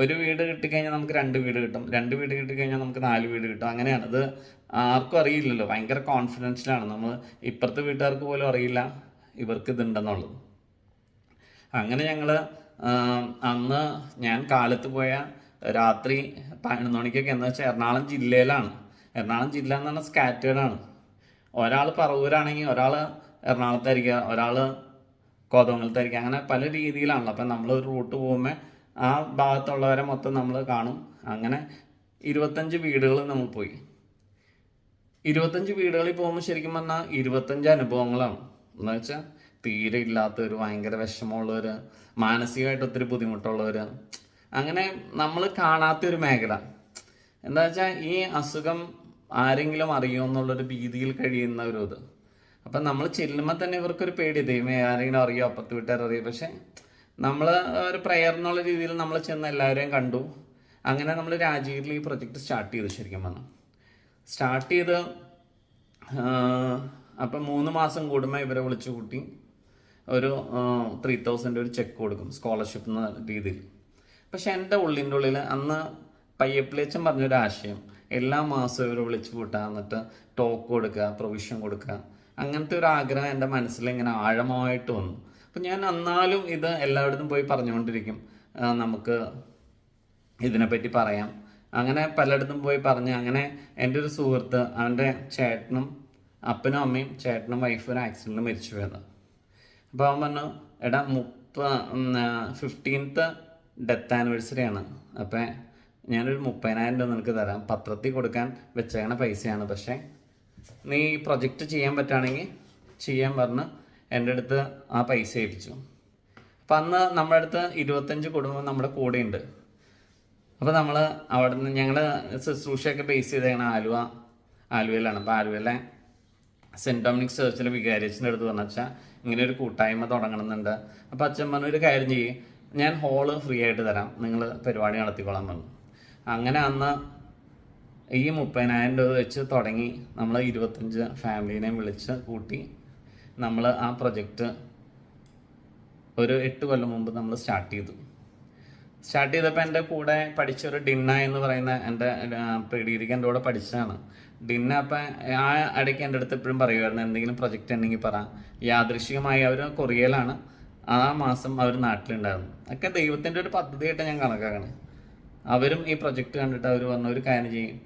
ഒരു വീട് കിട്ടിക്കഴിഞ്ഞാൽ നമുക്ക് 2 വീട് കിട്ടും, 2 വീട് കിട്ടിക്കഴിഞ്ഞാൽ നമുക്ക് 4 വീട് കിട്ടും. അങ്ങനെയാണ്. ഇത് ആർക്കും അറിയില്ലല്ലോ, ഭയങ്കര കോൺഫിഡൻഷ്യലാണ്. നമ്മൾ ഇപ്പുറത്തെ വീട്ടുകാർക്ക് പോലും അറിയില്ല ഇവർക്ക് ഇതുണ്ടെന്നുള്ളത്. അങ്ങനെ ഞങ്ങൾ അന്ന് ഞാൻ കാലത്ത് പോയ രാത്രി 11 മണിക്കൊക്കെ, എന്ന് വെച്ചാൽ എറണാകുളം ജില്ലയിലാണ്. എറണാകുളം ജില്ല എന്ന് പറഞ്ഞാൽ സ്കാറ്റേഡാണ്. ഒരാൾ പറവൂരാണെങ്കിൽ ഒരാൾ എറണാകുളത്തായിരിക്കുക, ഒരാൾ കോതമംഗലത്തായിരിക്കുക, അങ്ങനെ പല രീതിയിലാണല്ലോ. അപ്പം നമ്മൾ ഒരു റൂട്ട് പോകുമ്പോൾ ആ ഭാഗത്തുള്ളവരെ മൊത്തം നമ്മൾ കാണും. അങ്ങനെ 25 വീടുകളിൽ നമ്മൾ പോയി. 25 വീടുകളിൽ പോകുമ്പോൾ ശരിക്കും പറഞ്ഞാൽ 25 അനുഭവങ്ങളാണ്. എന്ന് വെച്ചാൽ തീരെ ഇല്ലാത്തവർ, ഭയങ്കര വിഷമമുള്ളവർ, മാനസികമായിട്ട് ഒത്തിരി ബുദ്ധിമുട്ടുള്ളവർ, അങ്ങനെ നമ്മൾ കാണാത്തൊരു മേഖല. എന്താ വെച്ചാൽ ഈ അസുഖം ആരെങ്കിലും അറിയുമോ എന്നുള്ളൊരു ഭീതിയിൽ കഴിയുന്നവരും ഇത്. അപ്പം നമ്മൾ ചെല്ലുമ്പോൾ തന്നെ ഇവർക്കൊരു പേടി, ദൈവമേ ആരെങ്കിലും അറിയോ, അപ്പുറത്ത് വീട്ടുകാർ പക്ഷെ നമ്മൾ ഒരു പ്രയർ എന്നുള്ള രീതിയിൽ നമ്മൾ ചെന്ന് എല്ലാവരെയും കണ്ടു. അങ്ങനെ നമ്മൾ രാജഗീരിൽ ഈ പ്രൊജക്റ്റ് സ്റ്റാർട്ട് ചെയ്തു. ശരിക്കും പറഞ്ഞാൽ സ്റ്റാർട്ട് ചെയ്ത് അപ്പം 3 മാസം കൂടുമ്പോൾ ഇവരെ വിളിച്ചു കൂട്ടി ഒരു 3000 ഒരു ചെക്ക് കൊടുക്കും സ്കോളർഷിപ്പ് എന്ന രീതിയിൽ. പക്ഷെ എൻ്റെ ഉള്ളിൻ്റെ ഉള്ളിൽ അന്ന് പയ്യപ്പിളിയച്ചൻ പറഞ്ഞൊരു ആശയം, എല്ലാ മാസവും ഇവരെ വിളിച്ചു കൂട്ടുക, എന്നിട്ട് ടോക്ക് കൊടുക്കുക, പ്രൊവിഷൻ കൊടുക്കുക, അങ്ങനത്തെ ഒരു ആഗ്രഹം എൻ്റെ മനസ്സിൽ ഇങ്ങനെ ആഴമായിട്ട് വന്നു. അപ്പം ഞാൻ എന്നാലും ഇത് എല്ലായിടത്തും പോയി പറഞ്ഞുകൊണ്ടിരിക്കും, നമുക്ക് ഇതിനെപ്പറ്റി പറയാം. അങ്ങനെ പലയിടത്തും പോയി പറഞ്ഞ് അങ്ങനെ എൻ്റെ ഒരു സുഹൃത്ത്, അവൻ്റെ ചേട്ടനും അപ്പനും അമ്മയും ചേട്ടനും വൈഫും ഒരു ആക്സിഡൻറ്റിൽ മരിച്ചു പോയത്. അപ്പോൾ അവൻ പറഞ്ഞു, എടാ 15th ഡെത്ത് ആനിവേഴ്സറി ആണ്, അപ്പം ഞാനൊരു 30,000 രൂപ നിനക്ക് തരാം, പത്രത്തിൽ കൊടുക്കാൻ വെച്ചേക്കണ പൈസയാണ്, പക്ഷേ നീ ഈ പ്രൊജക്റ്റ് ചെയ്യാൻ പറ്റുകയാണെങ്കിൽ ചെയ്യാൻ പറഞ്ഞ് എൻ്റെ അടുത്ത് ആ പൈസ ഏൽപ്പിച്ചു. അപ്പം അന്ന് നമ്മുടെ അടുത്ത് 25 കുടുംബം നമ്മുടെ കൂടെയുണ്ട്. അപ്പോൾ നമ്മൾ അവിടെ നിന്ന് ഞങ്ങൾ ശുശ്രൂഷയൊക്കെ ബേസ് ചെയ്തേക്കണ ആലുവയിലാണ്. അപ്പോൾ ആലുവയിലെ സെൻറ്റ് ഡൊമിനിക് ചർച്ചിലെ വികാരിയച്ഛൻ്റെ അടുത്ത് പറഞ്ഞു, വെച്ചാൽ ഇങ്ങനെ ഒരു കൂട്ടായ്മ തുടങ്ങണമെന്നുണ്ട്. അപ്പോൾ അച്ഛൻ പറഞ്ഞു, ഒരു കാര്യം ചെയ്യും, ഞാൻ ഹോള് ഫ്രീ ആയിട്ട് തരാം, നിങ്ങൾ പരിപാടി നടത്തിക്കോളാൻ പറഞ്ഞു. അങ്ങനെ അന്ന് ഈ 30,000 രൂപ വെച്ച് തുടങ്ങി നമ്മൾ 25 ഫാമിലീനെയും വിളിച്ച് കൂട്ടി നമ്മൾ ആ പ്രൊജക്റ്റ് ഒരു 8 കൊല്ലം മുമ്പ് നമ്മൾ സ്റ്റാർട്ട് ചെയ്തപ്പോൾ എൻ്റെ കൂടെ പഠിച്ചൊരു ഡിന്ന എന്ന് പറയുന്ന എൻ്റെ പ്രീഡിഗ്രിക്ക് എൻ്റെ കൂടെ പഠിച്ചതാണ്. ഡിന്ന അപ്പം ആ ഇടയ്ക്ക് എൻ്റെ അടുത്ത് എപ്പോഴും പറയുമായിരുന്നു, എന്തെങ്കിലും പ്രൊജക്റ്റ് ഉണ്ടെങ്കിൽ പറ. യാദൃശ്ചികമായി അവർ കൊറിയയിലാണ്, ആ മാസം അവർ നാട്ടിലുണ്ടായിരുന്നു. ഒക്കെ ദൈവത്തിൻ്റെ ഒരു പദ്ധതിയായിട്ട് ഞാൻ കണക്കാക്കണേ. അവരും ഈ പ്രൊജക്റ്റ് കണ്ടിട്ട് അവർ പറഞ്ഞ ഒരു കാര്യം ചെയ്യും,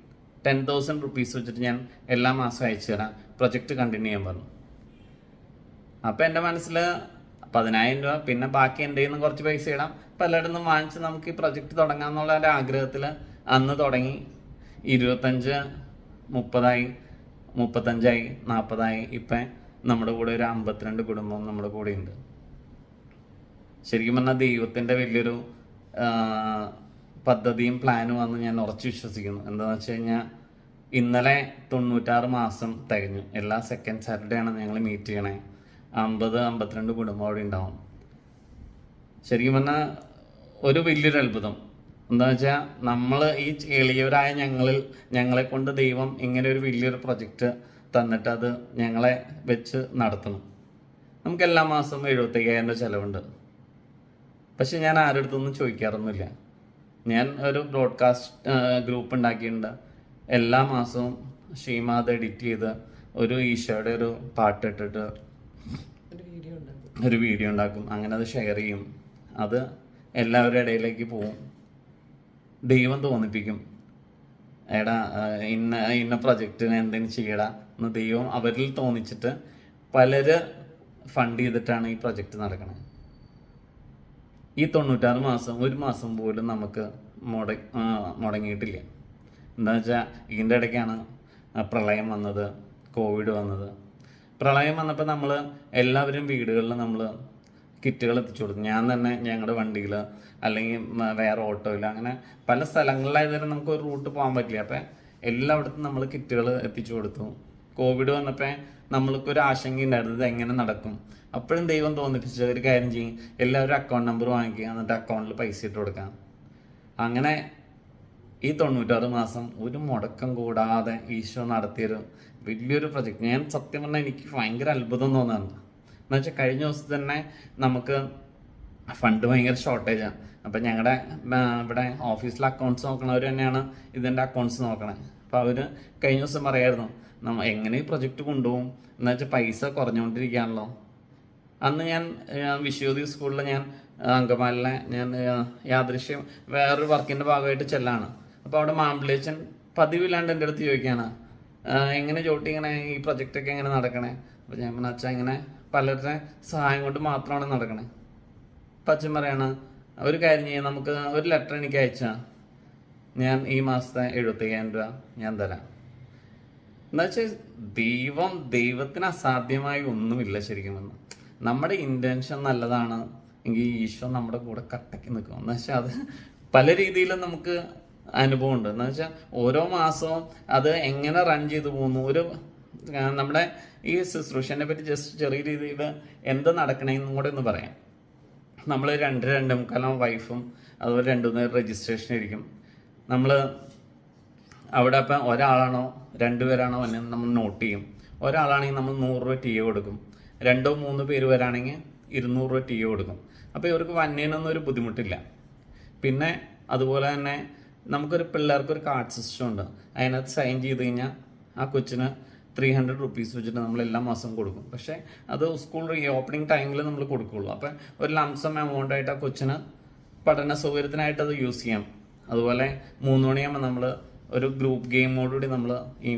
10,000 റുപ്പീസ് വെച്ചിട്ട് ഞാൻ എല്ലാ മാസവും അയച്ചു തരാം, പ്രൊജക്റ്റ് കണ്ടിന്യൂ ചെയ്യാൻ പറഞ്ഞു. അപ്പം എൻ്റെ മനസ്സിൽ 10,000 രൂപ, പിന്നെ ബാക്കി എൻ്റെ നിന്ന് കുറച്ച് പൈസ ഇടാം, പലയിടത്തും നിന്ന് വാങ്ങിച്ച് നമുക്ക് ഈ പ്രൊജക്റ്റ് തുടങ്ങാമെന്നുള്ള ഒരു ആഗ്രഹത്തിൽ അന്ന് തുടങ്ങി. 25, 30, 35, 40, ഇപ്പം നമ്മുടെ കൂടെ ഒരു 52 കുടുംബം നമ്മുടെ കൂടെ ഉണ്ട്. ശരിക്കും പറഞ്ഞാൽ ദൈവത്തിൻ്റെ വലിയൊരു പദ്ധതിയും പ്ലാനും ആണെന്ന് ഞാൻ ഉറച്ചു വിശ്വസിക്കുന്നു. എന്താണെന്ന് വെച്ച് കഴിഞ്ഞാൽ ഇന്നലെ 96 മാസം തികഞ്ഞു. എല്ലാ സെക്കൻഡ് സാറ്റർഡേ ആണ് ഞങ്ങൾ മീറ്റ് ചെയ്യണേ. 52 കുടുംബം അവിടെ ഉണ്ടാവും. ശരിക്കും പറഞ്ഞാൽ ഒരു വലിയൊരു അത്ഭുതം എന്താണെന്ന് വെച്ചാൽ നമ്മൾ ഈ എളിയവരായ ഞങ്ങളെ കൊണ്ട് ദൈവം ഇങ്ങനെ ഒരു വലിയൊരു പ്രൊജക്റ്റ് തന്നിട്ട് അത് ഞങ്ങളെ വെച്ച് നടത്തണം. നമുക്ക് എല്ലാ മാസവും 75,000 രൂപ ചിലവുണ്ട്. പക്ഷെ ഞാൻ ആരുടെ അടുത്തൊന്നും ചോദിക്കാറൊന്നുമില്ല. ഞാൻ ഒരു ബ്രോഡ്കാസ്റ്റ് ഗ്രൂപ്പ് ഉണ്ടാക്കിയിട്ടുണ്ട്. എല്ലാ മാസവും ഷീമ അത് എഡിറ്റ് ചെയ്ത് ഒരു ഈശോയുടെ ഒരു പാട്ട് ഇട്ടിട്ട് ഒരു വീഡിയോ ഉണ്ടാക്കും. അങ്ങനെ അത് ഷെയർ ചെയ്യും. അത് എല്ലാവരുടെ ഇടയിലേക്ക് പോവും. ദൈവം തോന്നിപ്പിക്കും, എടാ ഇന്ന പ്രൊജക്റ്റിന് എന്തെങ്കിലും ചെയ്യടാ എന്ന് ദൈവം അവരിൽ തോന്നിച്ചിട്ട് പലര് ഫണ്ട് ചെയ്തിട്ടാണ് ഈ പ്രൊജക്റ്റ് നടക്കുന്നത്. ഈ 96 മാസം ഒരു മാസം പോലും നമുക്ക് മുടങ്ങിയിട്ടില്ല. എന്താ വെച്ചാൽ ഇതിൻ്റെ ഇടയ്ക്കാണ് പ്രളയം വന്നത്, കോവിഡ് വന്നത്. പ്രളയം വന്നപ്പോൾ നമ്മൾ എല്ലാവരും വീടുകളിൽ നമ്മൾ കിറ്റുകൾ എത്തിച്ചു കൊടുത്തു. ഞാൻ തന്നെ ഞങ്ങളുടെ വണ്ടിയിൽ അല്ലെങ്കിൽ വേറെ ഓട്ടോയിൽ അങ്ങനെ പല സ്ഥലങ്ങളിലായതുവരെ നമുക്ക് ഒരു റൂട്ട് പോകാൻ പറ്റില്ല. അപ്പം എല്ലായിടത്തും നമ്മൾ കിറ്റുകൾ എത്തിച്ചു കൊടുത്തു. കോവിഡ് വന്നപ്പോൾ നമ്മൾക്കൊരു ആശങ്ക ഉണ്ടായിരുന്നു, ഇത് എങ്ങനെ നടക്കും. അപ്പോഴും ദൈവം തോന്നിപ്പിച്ച ഒരു കാര്യം ചെയ്യും, എല്ലാവരും അക്കൗണ്ട് നമ്പർ വാങ്ങിക്കുക, എന്നിട്ട് അക്കൗണ്ടിൽ പൈസ ഇട്ട് കൊടുക്കാം. അങ്ങനെ ഈ 96 മാസം ഒരു മുടക്കം കൂടാതെ ഈശോ നടത്തിയൊരു വലിയൊരു പ്രൊജക്റ്റ്. ഞാൻ സത്യം പറഞ്ഞാൽ എനിക്ക് ഭയങ്കര അത്ഭുതം തോന്നുന്നുണ്ട്. എന്ന് വെച്ചാൽ കഴിഞ്ഞ ദിവസം തന്നെ നമുക്ക് ഫണ്ട് ഭയങ്കര ഷോർട്ടേജാണ്. അപ്പം ഞങ്ങളുടെ ഇവിടെ ഓഫീസിലെ അക്കൗണ്ട്സ് നോക്കണവർ തന്നെയാണ് ഇതിൻ്റെ അക്കൗണ്ട്സ് നോക്കണേ. അപ്പോൾ അവർ കഴിഞ്ഞ ദിവസം പറയായിരുന്നു, എങ്ങനെ ഈ പ്രൊജക്റ്റ് കൊണ്ടുപോകും എന്ന് വെച്ചാൽ പൈസ കുറഞ്ഞുകൊണ്ടിരിക്കുകയാണല്ലോ. അന്ന് ഞാൻ വിശ്വതി സ്കൂളിൽ ഞാൻ അങ്കമാലിലെ ഞാൻ യാദൃശ്യം വേറൊരു വർക്കിൻ്റെ ഭാഗമായിട്ട് ചെല്ലാണ്. അപ്പോൾ അവിടെ മാമ്പിളേച്ചൻ പതിവില്ലാണ്ട് എൻ്റെ അടുത്ത് ചോദിക്കുകയാണ്, എങ്ങനെ ചോട്ടി ഇങ്ങനെ ഈ പ്രൊജക്റ്റൊക്കെ എങ്ങനെ നടക്കണേ. അപ്പോൾ ഞാൻ പറഞ്ഞ അച്ഛൻ ഇങ്ങനെ പലരുടെ സഹായം കൊണ്ട് മാത്രമാണ് നടക്കണേ. അപ്പം അച്ഛൻ പറയാണ്, ഒരു കാര്യം ചെയ്യാം, നമുക്ക് ഒരു ലെറ്റർ എനിക്ക് അയച്ചാൽ ഞാൻ ഈ മാസത്തെ 75,000 രൂപ ഞാൻ തരാം. എന്താ വെച്ചാൽ ദൈവത്തിന് അസാധ്യമായി ഒന്നുമില്ല. ശരിക്കും പറഞ്ഞാൽ നമ്മുടെ ഇൻറ്റൻഷൻ നല്ലതാണ് എങ്കിൽ ഈശോ നമ്മുടെ കൂടെ കട്ടയ്ക്ക് നിൽക്കും. എന്ന് വെച്ചാൽ അത് പല രീതിയിലും നമുക്ക് അനുഭവമുണ്ട്. എന്ന് വെച്ചാൽ ഓരോ മാസവും അത് എങ്ങനെ റൺ ചെയ്തു പോകുന്നു. നമ്മുടെ ഈ ശുശ്രൂഷനെ പറ്റി ജസ്റ്റ് ചെറിയ രീതിയിൽ എന്ത് നടക്കണമെന്നും കൂടെ ഒന്ന് പറയാം. നമ്മൾ 2-2.25 വൈഫും അതുപോലെ 2 രജിസ്ട്രേഷൻ ആയിരിക്കും. നമ്മൾ അവിടെ ഇപ്പം ഒരാളാണോ 2 പേരാണോ എന്ന് നമ്മൾ നോട്ട് ചെയ്യും. ഒരാളാണെങ്കിൽ നമ്മൾ 100 രൂപ ടി കൊടുക്കും. 2-3 പേര് വരാണെങ്കിൽ 200 രൂപ ടി കൊടുക്കും. അപ്പോൾ ഇവർക്ക് വന്നതിനൊന്നും ഒരു ബുദ്ധിമുട്ടില്ല. പിന്നെ അതുപോലെ തന്നെ നമുക്കൊരു പിള്ളേർക്കൊരു കാർഡ് സിസ്റ്റം ഉണ്ട്. അതിനകത്ത് സൈൻ ചെയ്ത് കഴിഞ്ഞാൽ ആ കൊച്ചിന് 300 റുപ്പീസ് വെച്ചിട്ട് നമ്മൾ എല്ലാ മാസവും കൊടുക്കും. പക്ഷേ അത് സ്കൂൾ റീ ഓപ്പണിംഗ് ടൈമിൽ നമ്മൾ കൊടുക്കുകയുള്ളൂ. അപ്പം ഒരു ലംസം എമൗണ്ട് ആയിട്ട് ആ കൊച്ചിന് പഠന സൗകര്യത്തിനായിട്ട് അത് യൂസ് ചെയ്യാം. അതുപോലെ 3 മണിയാകുമ്പോൾ നമ്മൾ ഒരു ഗ്രൂപ്പ് ഗെയിമോടുകൂടി നമ്മൾ ഈ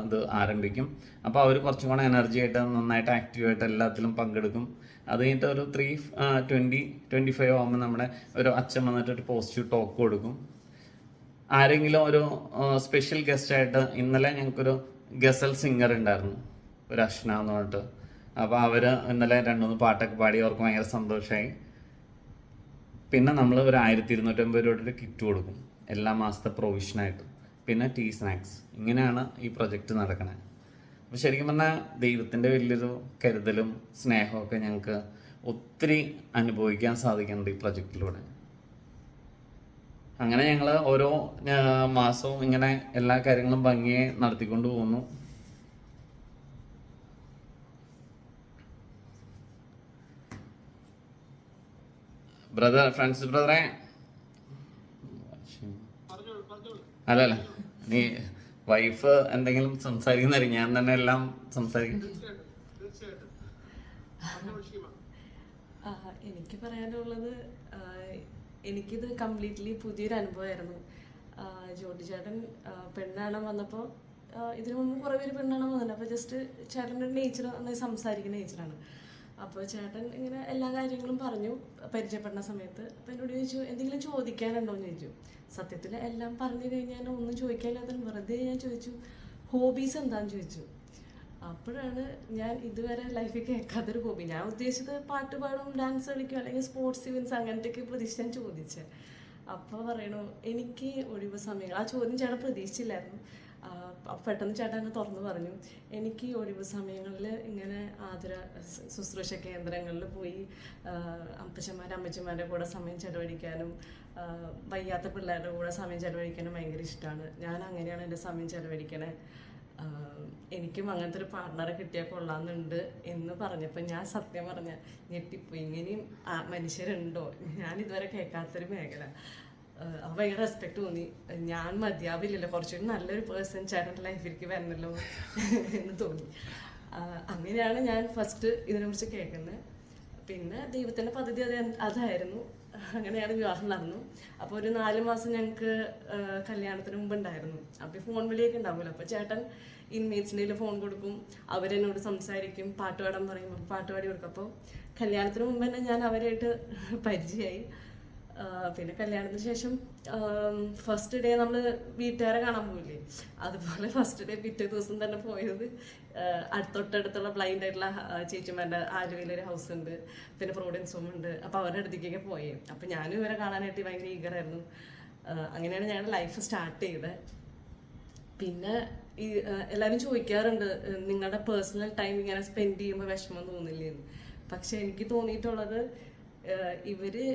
ഇത് ആരംഭിക്കും. അപ്പോൾ അവർ കുറച്ചും കൂടെ എനർജി ആയിട്ട് നന്നായിട്ട് ആക്റ്റീവായിട്ട് എല്ലാത്തിലും പങ്കെടുക്കും. അത് കഴിഞ്ഞിട്ട് ഒരു 3:20-25 ആകുമ്പോൾ നമ്മുടെ ഒരു അച്ഛൻ വന്നിട്ട് ഒരു പോസിറ്റീവ് ടോക്ക് കൊടുക്കും. ആരെങ്കിലും ഒരു സ്പെഷ്യൽ ഗസ്റ്റായിട്ട് ഇന്നലെ ഞങ്ങൾക്കൊരു ഗസൽ സിംഗർ ഉണ്ടായിരുന്നു, ഒരു അഷ്ന എന്ന് പറഞ്ഞിട്ട്. അപ്പോൾ അവർ ഇന്നലെ 2-3 പാട്ടൊക്കെ പാടി. അവർക്ക് ഭയങ്കര സന്തോഷമായി. പിന്നെ നമ്മൾ ഒരു 1250 രൂപയുടെ ഒരു കിറ്റ് കൊടുക്കും എല്ലാ മാസത്തെ പ്രൊവിഷനായിട്ട്. പിന്നെ ടീ സ്നാക്സ്. ഇങ്ങനെയാണ് ഈ പ്രൊജക്റ്റ് നടക്കണേ. അപ്പോൾ ശരിക്കും പറഞ്ഞാൽ ദൈവത്തിൻ്റെ വലിയൊരു കരുതലും സ്നേഹമൊക്കെ ഞങ്ങൾക്ക് ഒത്തിരി അനുഭവിക്കാൻ സാധിക്കുന്നുണ്ട് ഈ പ്രൊജക്റ്റിലൂടെ. അങ്ങനെ ഞങ്ങൾ ഓരോ മാസവും ഇങ്ങനെ എല്ലാ കാര്യങ്ങളും ഭംഗിയെ നടത്തിക്കൊണ്ട് പോകുന്നു. ഫ്രാൻസിസ് ബ്രദറെ, അല്ലല്ല, നീ വൈഫ് എന്തെങ്കിലും സംസാരിക്കുന്നതായി, ഞാൻ തന്നെ എല്ലാം സംസാരിക്കും. എനിക്ക് പറയാനുള്ളത്, എനിക്കിത് കംപ്ലീറ്റ്ലി പുതിയൊരു അനുഭവമായിരുന്നു. ജോഡി ചേട്ടൻ പെണ്ണാണാൻ വന്നപ്പോൾ, ഇതിനു മുമ്പ് കുറേ പേര് പെണ്ണാണാൻ വന്നിട്ടുണ്ട്. അപ്പോൾ ജസ്റ്റ് ചേട്ടൻ്റെ നേച്ചർ നന്നായി സംസാരിക്കുന്ന നേച്ചറാണ്. അപ്പോൾ ചേട്ടൻ ഇങ്ങനെ എല്ലാ കാര്യങ്ങളും പറഞ്ഞു പരിചയപ്പെടുന്ന സമയത്ത്. അപ്പോൾ എന്നോട് ചോദിച്ചു എന്തെങ്കിലും ചോദിക്കാനുണ്ടോ എന്ന് ചോദിച്ചു. സത്യത്തിൽ എല്ലാം പറഞ്ഞു കഴിഞ്ഞാൽ ഒന്നും ചോദിക്കാനില്ലാത്ത വെറുതെ ഞാൻ ചോദിച്ചു ഹോബീസ് എന്താണെന്ന് ചോദിച്ചു. അപ്പോഴാണ് ഞാൻ ഇതുവരെ ലൈഫിൽ കേൾക്കാത്തൊരു ഹോബി, ഞാൻ ഉദ്ദേശിച്ചത് പാട്ട് പാടും, ഡാൻസ് കളിക്കും, അല്ലെങ്കിൽ സ്പോർട്സ് ഇവൻറ്റ്സ് അങ്ങനത്തെയൊക്കെ പ്രതീക്ഷിച്ച് ഞാൻ ചോദിച്ചത്. അപ്പോൾ പറയണു എനിക്ക് ഒഴിവ് സമയങ്ങൾ. ആ ചോദ്യം ചേട്ടൻ പ്രതീക്ഷിച്ചില്ലായിരുന്നു. പെട്ടെന്ന് ചേട്ടൻ എന്നെ തുറന്നു പറഞ്ഞു, എനിക്ക് ഒഴിവ് സമയങ്ങളിൽ ഇങ്ങനെ ശുശ്രൂഷ കേന്ദ്രങ്ങളിൽ പോയി അമ്മച്ചിമാരുടെ കൂടെ സമയം ചെലവഴിക്കാനും വയ്യാത്ത പിള്ളേരുടെ കൂടെ സമയം ചെലവഴിക്കാനും ഭയങ്കര ഇഷ്ടമാണ്. ഞാൻ അങ്ങനെയാണ് എൻ്റെ സമയം ചെലവഴിക്കണേ. എനിക്കും അങ്ങനത്തെ ഒരു പാർട്ട്ണറെ കിട്ടിയാൽ കൊള്ളാമെന്നുണ്ട് എന്ന് പറഞ്ഞപ്പോൾ ഞാൻ സത്യം പറഞ്ഞ ഞെട്ടിപ്പോയി. ഇങ്ങനെയും മനുഷ്യരുണ്ടോ, ഞാൻ ഇതുവരെ കേൾക്കാത്തൊരു മേഖല. ഭയങ്കര റെസ്പെക്ട് തോന്നി. ഞാൻ മതിയാവില്ലല്ലോ, കുറച്ചുകൂടി നല്ലൊരു പേഴ്സൺ ചേട്ടൻ്റെ ലൈഫിലേക്ക് വരണല്ലോ എന്ന് തോന്നി. അങ്ങനെയാണ് ഞാൻ ഫസ്റ്റ് ഇതിനെക്കുറിച്ച് കേൾക്കുന്നത്. പിന്നെ ദൈവത്തിൻ്റെ പദ്ധതി അതായിരുന്നു. അങ്ങനെയാണ് വിവാഹം നടന്നു. അപ്പോൾ ഒരു 4 മാസം ഞങ്ങൾക്ക് കല്യാണത്തിന് മുമ്പ് ഉണ്ടായിരുന്നു. അപ്പോൾ ഫോൺ വിളിയൊക്കെ ഉണ്ടാവില്ല. അപ്പോൾ ചേട്ടൻ ഇൻമേറ്റ്സിൻ്റെ ഫോൺ കൊടുക്കും, അവരെന്നോട് സംസാരിക്കും, പാട്ട് പാടാൻ പറയും, പാട്ട് പാടി കൊടുക്കും. അപ്പോൾ കല്യാണത്തിന് മുമ്പ് തന്നെ ഞാൻ അവരായിട്ട് പരിചയമായി. പിന്നെ കല്യാണത്തിന് ശേഷം ഫസ്റ്റ് ഡേ നമ്മൾ വീട്ടുകാരെ കാണാൻ പോയില്ലേ, അതുപോലെ ഫസ്റ്റ് ഡേ പിറ്റേ ദിവസം തന്നെ പോയത് തൊട്ടടുത്തുള്ള ബ്ലൈൻഡ് ആയിട്ടുള്ള ചേച്ചിമാരുടെ ആലുവയിലൊരു ഹൗസ് ഉണ്ട്, പിന്നെ പ്രോവിഡൻസ് ഹോം ഉണ്ട്. അപ്പോൾ അവരുടെ അടുത്തേക്കൊക്കെ പോയി. അപ്പോൾ ഞാനും ഇവരെ കാണാനായിട്ട് ഭയങ്കര ഈഗറായിരുന്നു. അങ്ങനെയാണ് ഞങ്ങളുടെ ലൈഫ് സ്റ്റാർട്ട് ചെയ്തത്. പിന്നെ ഈ എല്ലാവരും ചോദിക്കാറുണ്ട് നിങ്ങളുടെ പേഴ്സണൽ ടൈം ഇങ്ങനെ സ്പെൻഡ് ചെയ്യുമ്പോൾ വിഷമം തോന്നില്ലേന്ന്. പക്ഷെ എനിക്ക് തോന്നിയിട്ടുള്ളത് ഇവര്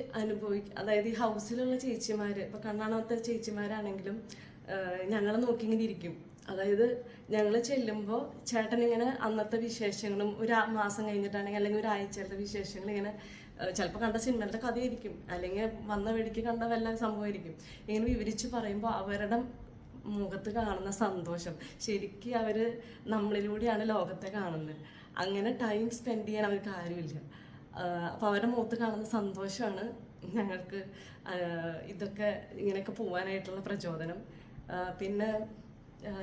അതായത് ഈ ഹൗസിലുള്ള ചേച്ചിമാര്, ഇപ്പൊ കണ്ണാണത്തെ ചേച്ചിമാരാണെങ്കിലും ഞങ്ങളെ നോക്കി ഇങ്ങനെ ഇരിക്കും. അതായത് ഞങ്ങൾ ചെല്ലുമ്പോൾ ചേട്ടൻ ഇങ്ങനെ അന്നത്തെ വിശേഷങ്ങളും ഒരു മാസം കഴിഞ്ഞിട്ടാണെങ്കിൽ അല്ലെങ്കിൽ ഒരാഴ്ചത്തെ വിശേഷങ്ങൾ ഇങ്ങനെ ചിലപ്പോൾ കണ്ട സിനിമയുടെ കഥയായിരിക്കും, അല്ലെങ്കിൽ വന്ന വഴിക്ക് കണ്ട വല്ല സംഭവമായിരിക്കും, ഇങ്ങനെ വിവരിച്ച് പറയുമ്പോൾ അവരുടെ മുഖത്ത് കാണുന്ന സന്തോഷം, ശരിക്കും അവര് നമ്മളിലൂടെയാണ് ലോകത്തെ കാണുന്നത്. അങ്ങനെ ടൈം സ്പെൻഡ് ചെയ്യാൻ അവർക്ക് ആരുമില്ല. അപ്പോൾ അവരുടെ മുഖത്ത് കാണുന്ന സന്തോഷമാണ് ഞങ്ങൾക്ക് ഇതൊക്കെ ഇങ്ങനെയൊക്കെ പോകാനായിട്ടുള്ള പ്രചോദനം. പിന്നെ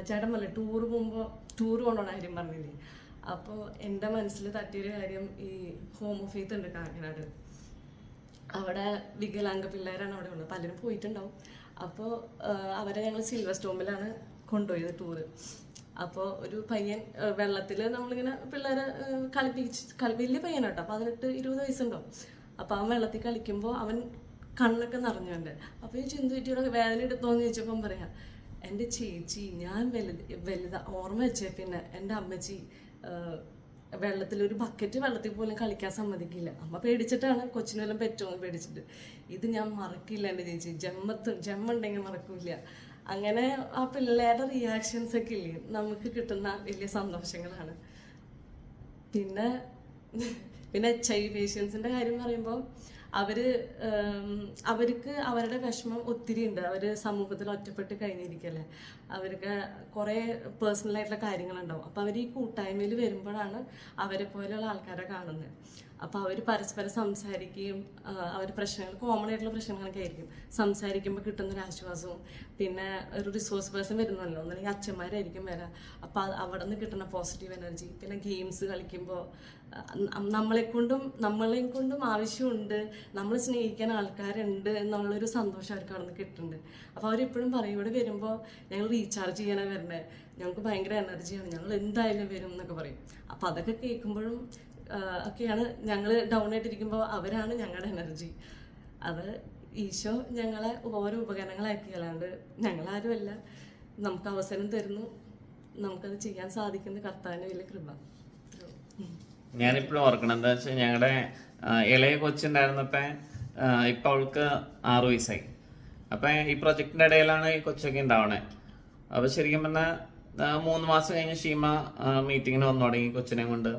ചേട്ടൻ പറഞ്ഞില്ലേ ടൂർ കൊണ്ടുപോകണ കാര്യം പറഞ്ഞില്ലേ, അപ്പോൾ എൻ്റെ മനസ്സിൽ തട്ടിയൊരു കാര്യം, ഈ ഹോം ഓഫ് ഫെയ്ത്ത് ഉണ്ട് കാക്കനാട്. അവിടെ വികലാംഗ പിള്ളേരാണ് അവിടെ ഉള്ളത്, പലരും പോയിട്ടുണ്ടാവും. അപ്പോൾ അവരെ ഞങ്ങൾ സിൽവർ സ്റ്റോമിലാണ് കൊണ്ടുപോയത് ടൂറ്. അപ്പോൾ ഒരു പയ്യൻ വെള്ളത്തിൽ നമ്മളിങ്ങനെ പിള്ളേരെ വലിയ പയ്യനാട്ടോ, 18-20 വയസ്സുണ്ടാവും. അപ്പോൾ അവൻ വെള്ളത്തിൽ കളിക്കുമ്പോൾ അവൻ കണ്ണൊക്കെ നിറഞ്ഞുണ്ട്. അപ്പോൾ ഈ ചിന്തുറ്റിയുടെ വേദന എടുത്തോന്ന് ചോദിച്ചപ്പം പറയാം, എൻ്റെ ചേച്ചി ഞാൻ വലുതാ ഓർമ്മ വെച്ചേ പിന്നെ എൻ്റെ അമ്മച്ചി വെള്ളത്തിൽ ഒരു ബക്കറ്റ് വെള്ളത്തിൽ പോലും കളിക്കാൻ സമ്മതിക്കില്ല. അമ്മ പേടിച്ചിട്ടാണ്, കൊച്ചിന് വല്ലതും പറ്റുമെന്ന് പേടിച്ചിട്ട്. ഇത് ഞാൻ മറക്കില്ല എൻ്റെ ചേച്ചി, ജമ്മുണ്ടെങ്കിൽ മറക്കില്ല. അങ്ങനെ ആ പിള്ളേരുടെ റിയാക്ഷൻസ് ഒക്കെ ഇല്ലേ നമുക്ക് കിട്ടുന്ന വലിയ സന്തോഷങ്ങളാണ്. പിന്നെ HIV പേഷ്യൻസിൻ്റെ കാര്യം പറയുമ്പോൾ അവർക്ക് അവരുടെ വിഷമം ഒത്തിരി ഉണ്ട്. അവർ സമൂഹത്തിൽ ഒറ്റപ്പെട്ട് കഴിഞ്ഞിരിക്കല്ലേ, അവർക്ക് കുറേ പേഴ്സണലായിട്ടുള്ള കാര്യങ്ങളുണ്ടാവും. അപ്പോൾ അവർ ഈ കൂട്ടായ്മയിൽ വരുമ്പോഴാണ് അവരെ പോലെയുള്ള ആൾക്കാരെ കാണുന്നത്. അപ്പോൾ അവർ പരസ്പരം സംസാരിക്കുകയും അവർ കോമൺ ആയിട്ടുള്ള പ്രശ്നങ്ങളൊക്കെ ആയിരിക്കും, സംസാരിക്കുമ്പോൾ കിട്ടുന്നൊരു ആശ്വാസവും. പിന്നെ ഒരു റിസോഴ്സ് പേഴ്സൺ വരുന്നല്ലോ, ഒന്നല്ലെങ്കിൽ അച്ഛന്മാരായിരിക്കും വരാം. അപ്പോൾ അവിടെ നിന്ന് കിട്ടുന്ന പോസിറ്റീവ് എനർജി. പിന്നെ ഗെയിംസ് കളിക്കുമ്പോൾ നമ്മളെയും കൊണ്ടും ആവശ്യമുണ്ട്, നമ്മൾ സ്നേഹിക്കാൻ ആൾക്കാരുണ്ട് എന്നുള്ളൊരു സന്തോഷം അവർക്ക് അവിടെ നിന്ന് കിട്ടുന്നുണ്ട്. അപ്പോൾ അവരെപ്പോഴും പറയും, ഇവിടെ വരുമ്പോൾ ഞങ്ങൾ റീചാർജ് ചെയ്യാനാണ് വരുന്നത്, ഞങ്ങൾക്ക് ഭയങ്കര എനർജിയാണ്, ഞങ്ങൾ എന്തായാലും വരും എന്നൊക്കെ പറയും. അപ്പോൾ അതൊക്കെ കേൾക്കുമ്പോഴും ഒക്കെയാണ് ഞങ്ങൾ ഡൗൺ ആയിട്ടിരിക്കുമ്പോൾ അവരാണ് ഞങ്ങളുടെ എനർജി. അത് ഈശോ ഞങ്ങളെ ഓരോ ഉപകരണങ്ങളാക്കി, അല്ലാണ്ട് ഞങ്ങളാരുമല്ല. നമുക്ക് അവസരം തരുന്നു, നമുക്കത് ചെയ്യാൻ സാധിക്കുന്ന കർത്താവിൻ്റെ വലിയ കൃപ. ഞാനിപ്പോഴും ഓർക്കണം എന്താ വെച്ചാൽ ഞങ്ങളുടെ ഇളയ കൊച്ചുണ്ടായിരുന്നപ്പോൾ ഇപ്പം അവൾക്ക് 6 വയസ്സായി. അപ്പം ഈ പ്രൊജക്റ്റിൻ്റെ ഇടയിലാണ് ഈ കൊച്ചൊക്കെ ഉണ്ടാവണേ. അപ്പോൾ ശരിക്കും പറഞ്ഞാൽ 3 മാസം കഴിഞ്ഞ് ഷീമ മീറ്റിങ്ങിന് വന്നു തുടങ്ങി കൊച്ചിനെ കൊണ്ട്.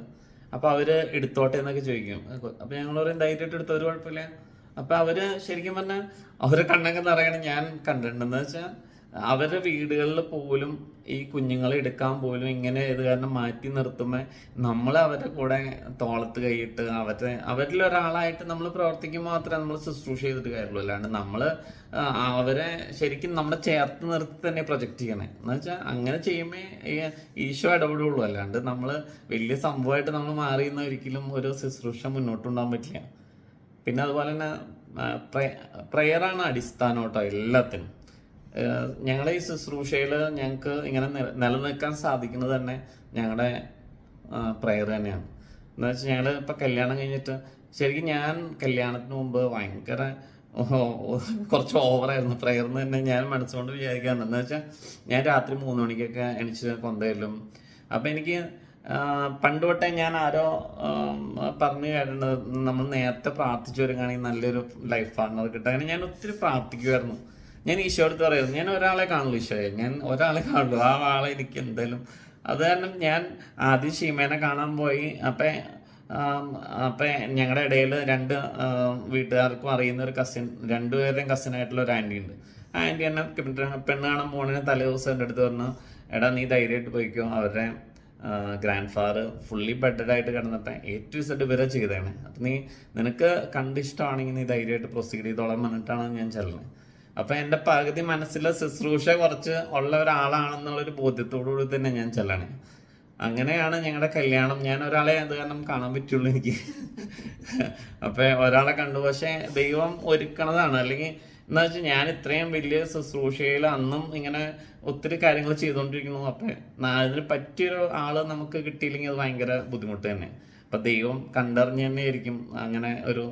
അപ്പോൾ അവർ എടുത്തോട്ടെ എന്നൊക്കെ ചോദിക്കും. അപ്പോൾ ഞങ്ങൾ പറയും ധൈര്യമായിട്ട് എടുത്തോ, ഒരു കുഴപ്പമില്ല. അപ്പോൾ അവർ ശരിക്കും പറഞ്ഞാൽ അവരെ കണ്ണൊക്കെ നിറയണം. ഞാൻ കണ്ടിട്ടുണ്ടെന്ന് വെച്ചാൽ അവരുടെ വീടുകളിൽ പോലും ഈ കുഞ്ഞുങ്ങളെ എടുക്കാൻ പോലും ഇങ്ങനെ ഇത് കാരണം മാറ്റി നിർത്തുമ്പോൾ നമ്മൾ അവരുടെ കൂടെ തോളത്ത് കൈയിട്ട് അവരിൽ ഒരാളായിട്ട് നമ്മൾ പ്രവർത്തിക്കുമ്പോൾ മാത്രമേ നമ്മൾ ശുശ്രൂഷ ചെയ്തിട്ട് കാര്യമുള്ളൂ. അല്ലാണ്ട് നമ്മൾ അവരെ ശരിക്കും നമ്മളെ ചേർത്ത് നിർത്തി തന്നെ പ്രൊജക്റ്റ് ചെയ്യണേ എന്ന് വെച്ചാൽ അങ്ങനെ ചെയ്യുമ്പോൾ ഈശോ ഇടപെടുള്ളൂ. അല്ലാണ്ട് നമ്മൾ വലിയ സംഭവമായിട്ട് നമ്മൾ മാറിയുന്ന ഒരിക്കലും ഒരു ശുശ്രൂഷ മുന്നോട്ടുണ്ടാകാൻ പറ്റില്ല. പിന്നെ അതുപോലെ തന്നെ പ്രയറാണ് അടിസ്ഥാനം കേട്ടോ എല്ലാത്തിനും. ഞങ്ങളുടെ ഈ ശുശ്രൂഷയിൽ ഞങ്ങൾക്ക് ഇങ്ങനെ നിലനിൽക്കാൻ സാധിക്കുന്നത് തന്നെ ഞങ്ങളുടെ പ്രയർ തന്നെയാണ്. എന്ന് വെച്ചാൽ ഞങ്ങൾ ഇപ്പം കല്യാണം കഴിഞ്ഞിട്ട് ശരിക്കും ഞാൻ കല്യാണത്തിന് മുമ്പ് ഭയങ്കര കുറച്ച് ഓവറായിരുന്നു പ്രയർന്ന് തന്നെ ഞാൻ മനസ്സുകൊണ്ട് വിചാരിക്കാറുണ്ട്. എന്ന് വെച്ചാൽ ഞാൻ രാത്രി 3 മണിക്കൊക്കെ എണിച്ച് കൊന്തയിലും. അപ്പം എനിക്ക് പണ്ട് തൊട്ടേ ഞാൻ ആരോ പറഞ്ഞു കേട്ടിട്ടുണ്ട്, നമ്മൾ നേരത്തെ പ്രാർത്ഥിച്ചു വരുകയാണെങ്കിൽ നല്ലൊരു ലൈഫ് പാർട്ണർ കിട്ടുക. അങ്ങനെ ഞാൻ ഒത്തിരി പ്രാർത്ഥിക്കുമായിരുന്നു. ഞാൻ ഈശോടുത്ത് പറയുന്നു, ഞാൻ ഒരാളെ കാണുള്ളൂ ഈശോയെ, ഞാൻ ഒരാളെ കാണുള്ളൂ, ആ ആളെ എനിക്ക് എന്തായാലും. അത് കാരണം ഞാൻ ആദ്യം ഷീമേനെ കാണാൻ പോയി. അപ്പം ഞങ്ങളുടെ ഇടയിൽ 2 വീട്ടുകാർക്കും അറിയുന്ന ഒരു കസിൻ, 2 പേരുടെയും കസിനായിട്ടുള്ള ഒരു ആൻറ്റി ഉണ്ട്. ആ ആൻറ്റി എന്നെ പെണ്ണ് കാണാൻ പോകുന്നതിന് തലേ ദിവസം എൻ്റെ അടുത്ത് പറഞ്ഞു, എടാ നീ ധൈര്യമായിട്ട് പോയിക്കോ, അവരുടെ ഗ്രാൻഡ് ഫാദർ ഫുള്ളി ബെഡഡായിട്ട് കിടന്നപ്പോൾ A-Z വരെ ചെയ്തതാണ്. അപ്പം നിനക്ക് കണ്ടിഷ്ടമാണെങ്കിൽ നീ ധൈര്യമായിട്ട് പ്രൊസീഡ് ചെയ്തോളാൻ പറഞ്ഞിട്ടാണ് ഞാൻ ചെല്ലുന്നത്. അപ്പം എൻ്റെ പകുതി മനസ്സിലെ ശുശ്രൂഷ കുറച്ച് ഉള്ള ഒരാളാണെന്നുള്ളൊരു ബോധ്യത്തോടുകൂടി തന്നെ ഞാൻ ചെല്ലണേ. അങ്ങനെയാണ് ഞങ്ങളുടെ കല്യാണം. ഞാൻ ഒരാളെ അത് കാരണം കാണാൻ പറ്റുള്ളൂ എനിക്ക്. അപ്പം ഒരാളെ കണ്ടു. പക്ഷേ ദൈവം ഒരുക്കണതാണ്. അല്ലെങ്കിൽ എന്താ വെച്ചാൽ ഞാൻ ഇത്രയും വലിയ ശുശ്രൂഷയിൽ അന്നും ഇങ്ങനെ ഒത്തിരി കാര്യങ്ങൾ ചെയ്തുകൊണ്ടിരിക്കുന്നു. അപ്പം അതിന് പറ്റിയൊരു ആള് നമുക്ക് കിട്ടിയില്ലെങ്കിൽ അത് ഭയങ്കര ബുദ്ധിമുട്ട് തന്നെ. അപ്പം ദൈവം കണ്ടറിഞ്ഞ് തന്നെ ആയിരിക്കും അങ്ങനെ ഒരു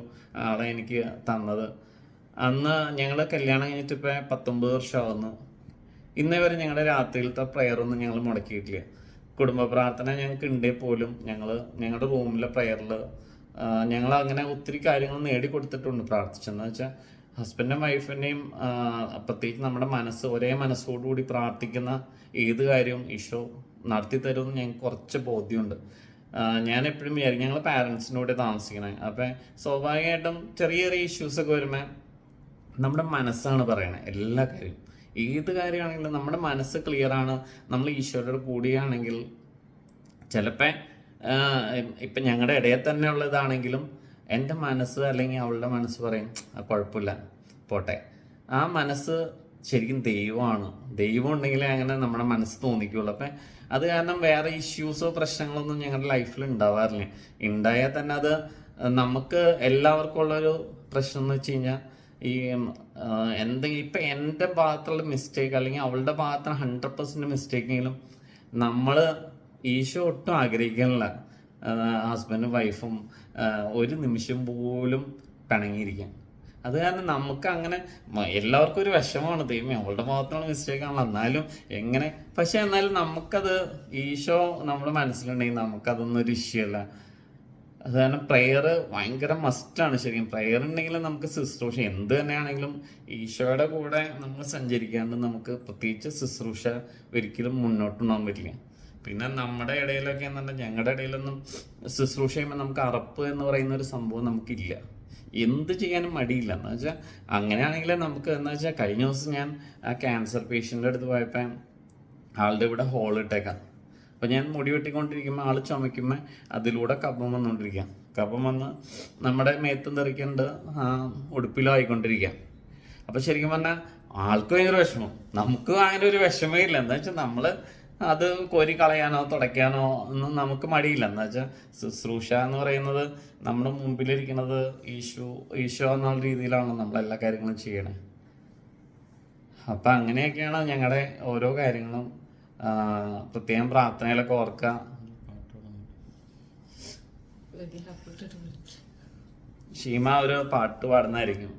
ആളെ എനിക്ക് തന്നത്. അന്ന് ഞങ്ങൾ കല്യാണം കഴിഞ്ഞിട്ട് ഇപ്പം 19 വർഷമാകുന്നു. ഇന്നേ വരെ ഞങ്ങളുടെ രാത്രിയിലത്തെ പ്രയറൊന്നും ഞങ്ങൾ മുടക്കിയിട്ടില്ല. കുടുംബ പ്രാർത്ഥന ഞങ്ങൾക്ക് ഉണ്ടെങ്കിൽ പോലും ഞങ്ങളുടെ റൂമിലെ പ്രയറിൽ ഞങ്ങൾ അങ്ങനെ ഒത്തിരി കാര്യങ്ങൾ നേടിക്കൊടുത്തിട്ടുണ്ട് പ്രാർത്ഥിച്ചെന്ന് വെച്ചാൽ ഹസ്ബൻഡും വൈഫിൻ്റെയും പ്രത്യേകിച്ച് നമ്മുടെ ഒരേ മനസ്സോടുകൂടി പ്രാർത്ഥിക്കുന്ന ഏത് കാര്യവും ഈശോ നടത്തി തരുമെന്ന് ഞങ്ങൾക്ക് കുറച്ച് ബോധ്യമുണ്ട്. ഞാൻ എപ്പോഴും വിചാരിക്കും, ഞങ്ങൾ പാരൻസിൻ്റെ കൂടെ താമസിക്കണേ. അപ്പം സ്വാഭാവികമായിട്ടും ചെറിയ ചെറിയ ഇഷ്യൂസൊക്കെ വരുമ്പോൾ നമ്മുടെ മനസ്സാണ് പറയണത് എല്ലാ കാര്യവും. ഏത് കാര്യമാണെങ്കിലും നമ്മുടെ മനസ്സ് ക്ലിയറാണ്. നമ്മൾ ഈശോയുടെ കൂടിയാണെങ്കിൽ ചിലപ്പോൾ ഇപ്പം ഞങ്ങളുടെ ഇടയിൽ തന്നെ ഉള്ളതാണെങ്കിലും എൻ്റെ മനസ്സ് അല്ലെങ്കിൽ അവളുടെ മനസ്സ് പറയും കുഴപ്പമില്ല പോട്ടെ. ആ മനസ്സ് ശരിക്കും ദൈവമാണ്. ദൈവം ഉണ്ടെങ്കിലേ അങ്ങനെ നമ്മുടെ മനസ്സ് തോന്നിക്കുള്ളൂ. അപ്പം അത് കാരണം വേറെ ഇഷ്യൂസോ പ്രശ്നങ്ങളൊന്നും ഞങ്ങളുടെ ലൈഫിൽ ഉണ്ടാവാറില്ല. ഉണ്ടായാൽ തന്നെ അത് നമുക്ക് എല്ലാവർക്കും ഉള്ളൊരു പ്രശ്നം എന്ന് വെച്ച് കഴിഞ്ഞാൽ ഈ എന്തെങ്കിലും ഇപ്പം എൻ്റെ ഭാഗത്തുള്ള മിസ്റ്റേക്ക് അല്ലെങ്കിൽ അവളുടെ ഭാഗത്തുള്ള 100% മിസ്റ്റേക്കെങ്കിലും നമ്മൾ ഈശോ ഒട്ടും ആഗ്രഹിക്കാനില്ല ഹസ്ബൻഡും വൈഫും ഒരു നിമിഷം പോലും പിണങ്ങിയിരിക്കാൻ. അത് കാരണം നമുക്ക് അങ്ങനെ എല്ലാവർക്കും ഒരു വിഷമമാണ്, ദൈവമേ അവളുടെ ഭാഗത്തുള്ള മിസ്റ്റേക്കാണല്ലോ, എന്നാലും എങ്ങനെ, പക്ഷെ എന്നാലും നമുക്കത് ഈശോ നമ്മുടെ മനസ്സിലുണ്ടെങ്കിൽ നമുക്കതൊന്നും ഒരു ഇഷ്യൂ അല്ല. അത് കാരണം പ്രെയർ ഭയങ്കര മസ്റ്റാണ്. ശരിക്കും പ്രെയർ ഉണ്ടെങ്കിൽ നമുക്ക് ശുശ്രൂഷ എന്ത് തന്നെയാണെങ്കിലും ഈശോയുടെ കൂടെ നമ്മൾ സഞ്ചരിക്കാണ്ട് നമുക്ക് പ്രത്യേകിച്ച് ശുശ്രൂഷ ഒരിക്കലും മുന്നോട്ടുണ്ടാകാൻ പറ്റില്ല. പിന്നെ നമ്മുടെ ഇടയിലൊക്കെ എന്നുണ്ടെങ്കിൽ ഞങ്ങളുടെ ഇടയിലൊന്നും ശുശ്രൂഷ ചെയ്യുമ്പോൾ നമുക്ക് അറപ്പ് എന്ന് പറയുന്ന ഒരു സംഭവം നമുക്കില്ല. എന്ത് ചെയ്യാനും മടിയില്ല. എന്ന് വെച്ചാൽ അങ്ങനെയാണെങ്കിൽ നമുക്ക് എന്ന് വെച്ചാൽ കഴിഞ്ഞ ദിവസം ഞാൻ ആ ക്യാൻസർ പേഷ്യൻ്റെ അടുത്ത് പോയപ്പോൾ ആളുടെ ഇവിടെ ഹോൾ ഇട്ടേക്കാം. അപ്പോൾ ഞാൻ മുടി വെട്ടിക്കൊണ്ടിരിക്കുമ്പോൾ ആൾ ചുമയ്ക്കുമ്പോൾ അതിലൂടെ കഫം വന്നുകൊണ്ടിരിക്കാം. കഫം വന്ന് നമ്മുടെ മേത്തും തെറിക്കുന്നുണ്ട്, ഉടുപ്പിലായിക്കൊണ്ടിരിക്കുക. അപ്പോൾ ശരിക്കും പറഞ്ഞാൽ ആൾക്ക് ഭയങ്കര വിഷമം, നമുക്ക് അങ്ങനെ ഒരു വിഷമേ ഇല്ല. എന്താ വെച്ചാൽ നമ്മൾ അത് കോരി കളയാനോ തുടയ്ക്കാനോ ഒന്നും നമുക്ക് മടിയില്ല. എന്താ വെച്ചാൽ ശുശ്രൂഷ എന്ന് പറയുന്നത് നമ്മുടെ മുമ്പിലിരിക്കുന്നത് ഈശോ എന്നുള്ള രീതിയിലാണ് നമ്മളെല്ലാ കാര്യങ്ങളും ചെയ്യണേ. അപ്പം അങ്ങനെയൊക്കെയാണ് ഞങ്ങളുടെ ഓരോ കാര്യങ്ങളും. പ്രത്യേകം പ്രാർത്ഥനയിലൊക്കെ ഓർക്കുക. ഷീമ ഒരു പാട്ട് പാടുന്നതായിരിക്കും.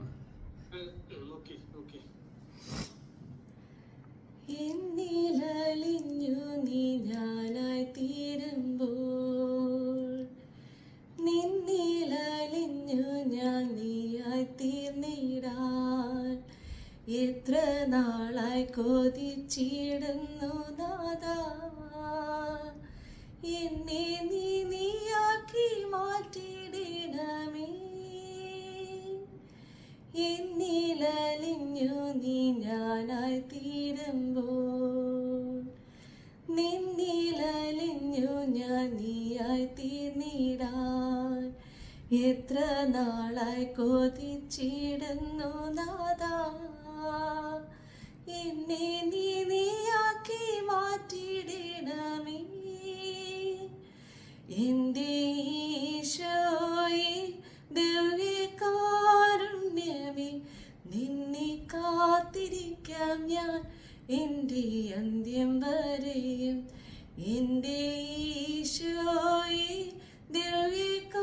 എന്നിലലിഞ്ഞു നീ ഞാനായി തീരുമ്പോൾ, നിന്നിലലിഞ്ഞു ഞാൻ നീയായി തീർന്നിടാൻ എത്ര നാളായി കൊതിച്ചിടുന്നു നാഥാ, എന്നെ നീയാക്കി മാറ്റിയിടണമേ. എന്നിലലിഞ്ഞു നീ ഞാനായി തീരുമ്പോൾ, നിന്നിലലിഞ്ഞു ഞാൻ നീയായി തീർന്നിടാൻ എത്ര നാളായി കൊതിച്ചിടുന്നു നാഥാ, എന്നെ നീയാക്കി മാറ്റിയിടണമേ. എൻ്റെ ഈശോയേ ദിവ്യകാരുണ്യമേ, നിന്നെ കാത്തിരിക്കാം ഞാൻ എൻ്റെ അന്ത്യം വരെയും. എൻ്റെ ഈശോയേ ദിവ്യകാരുണ്യമേ,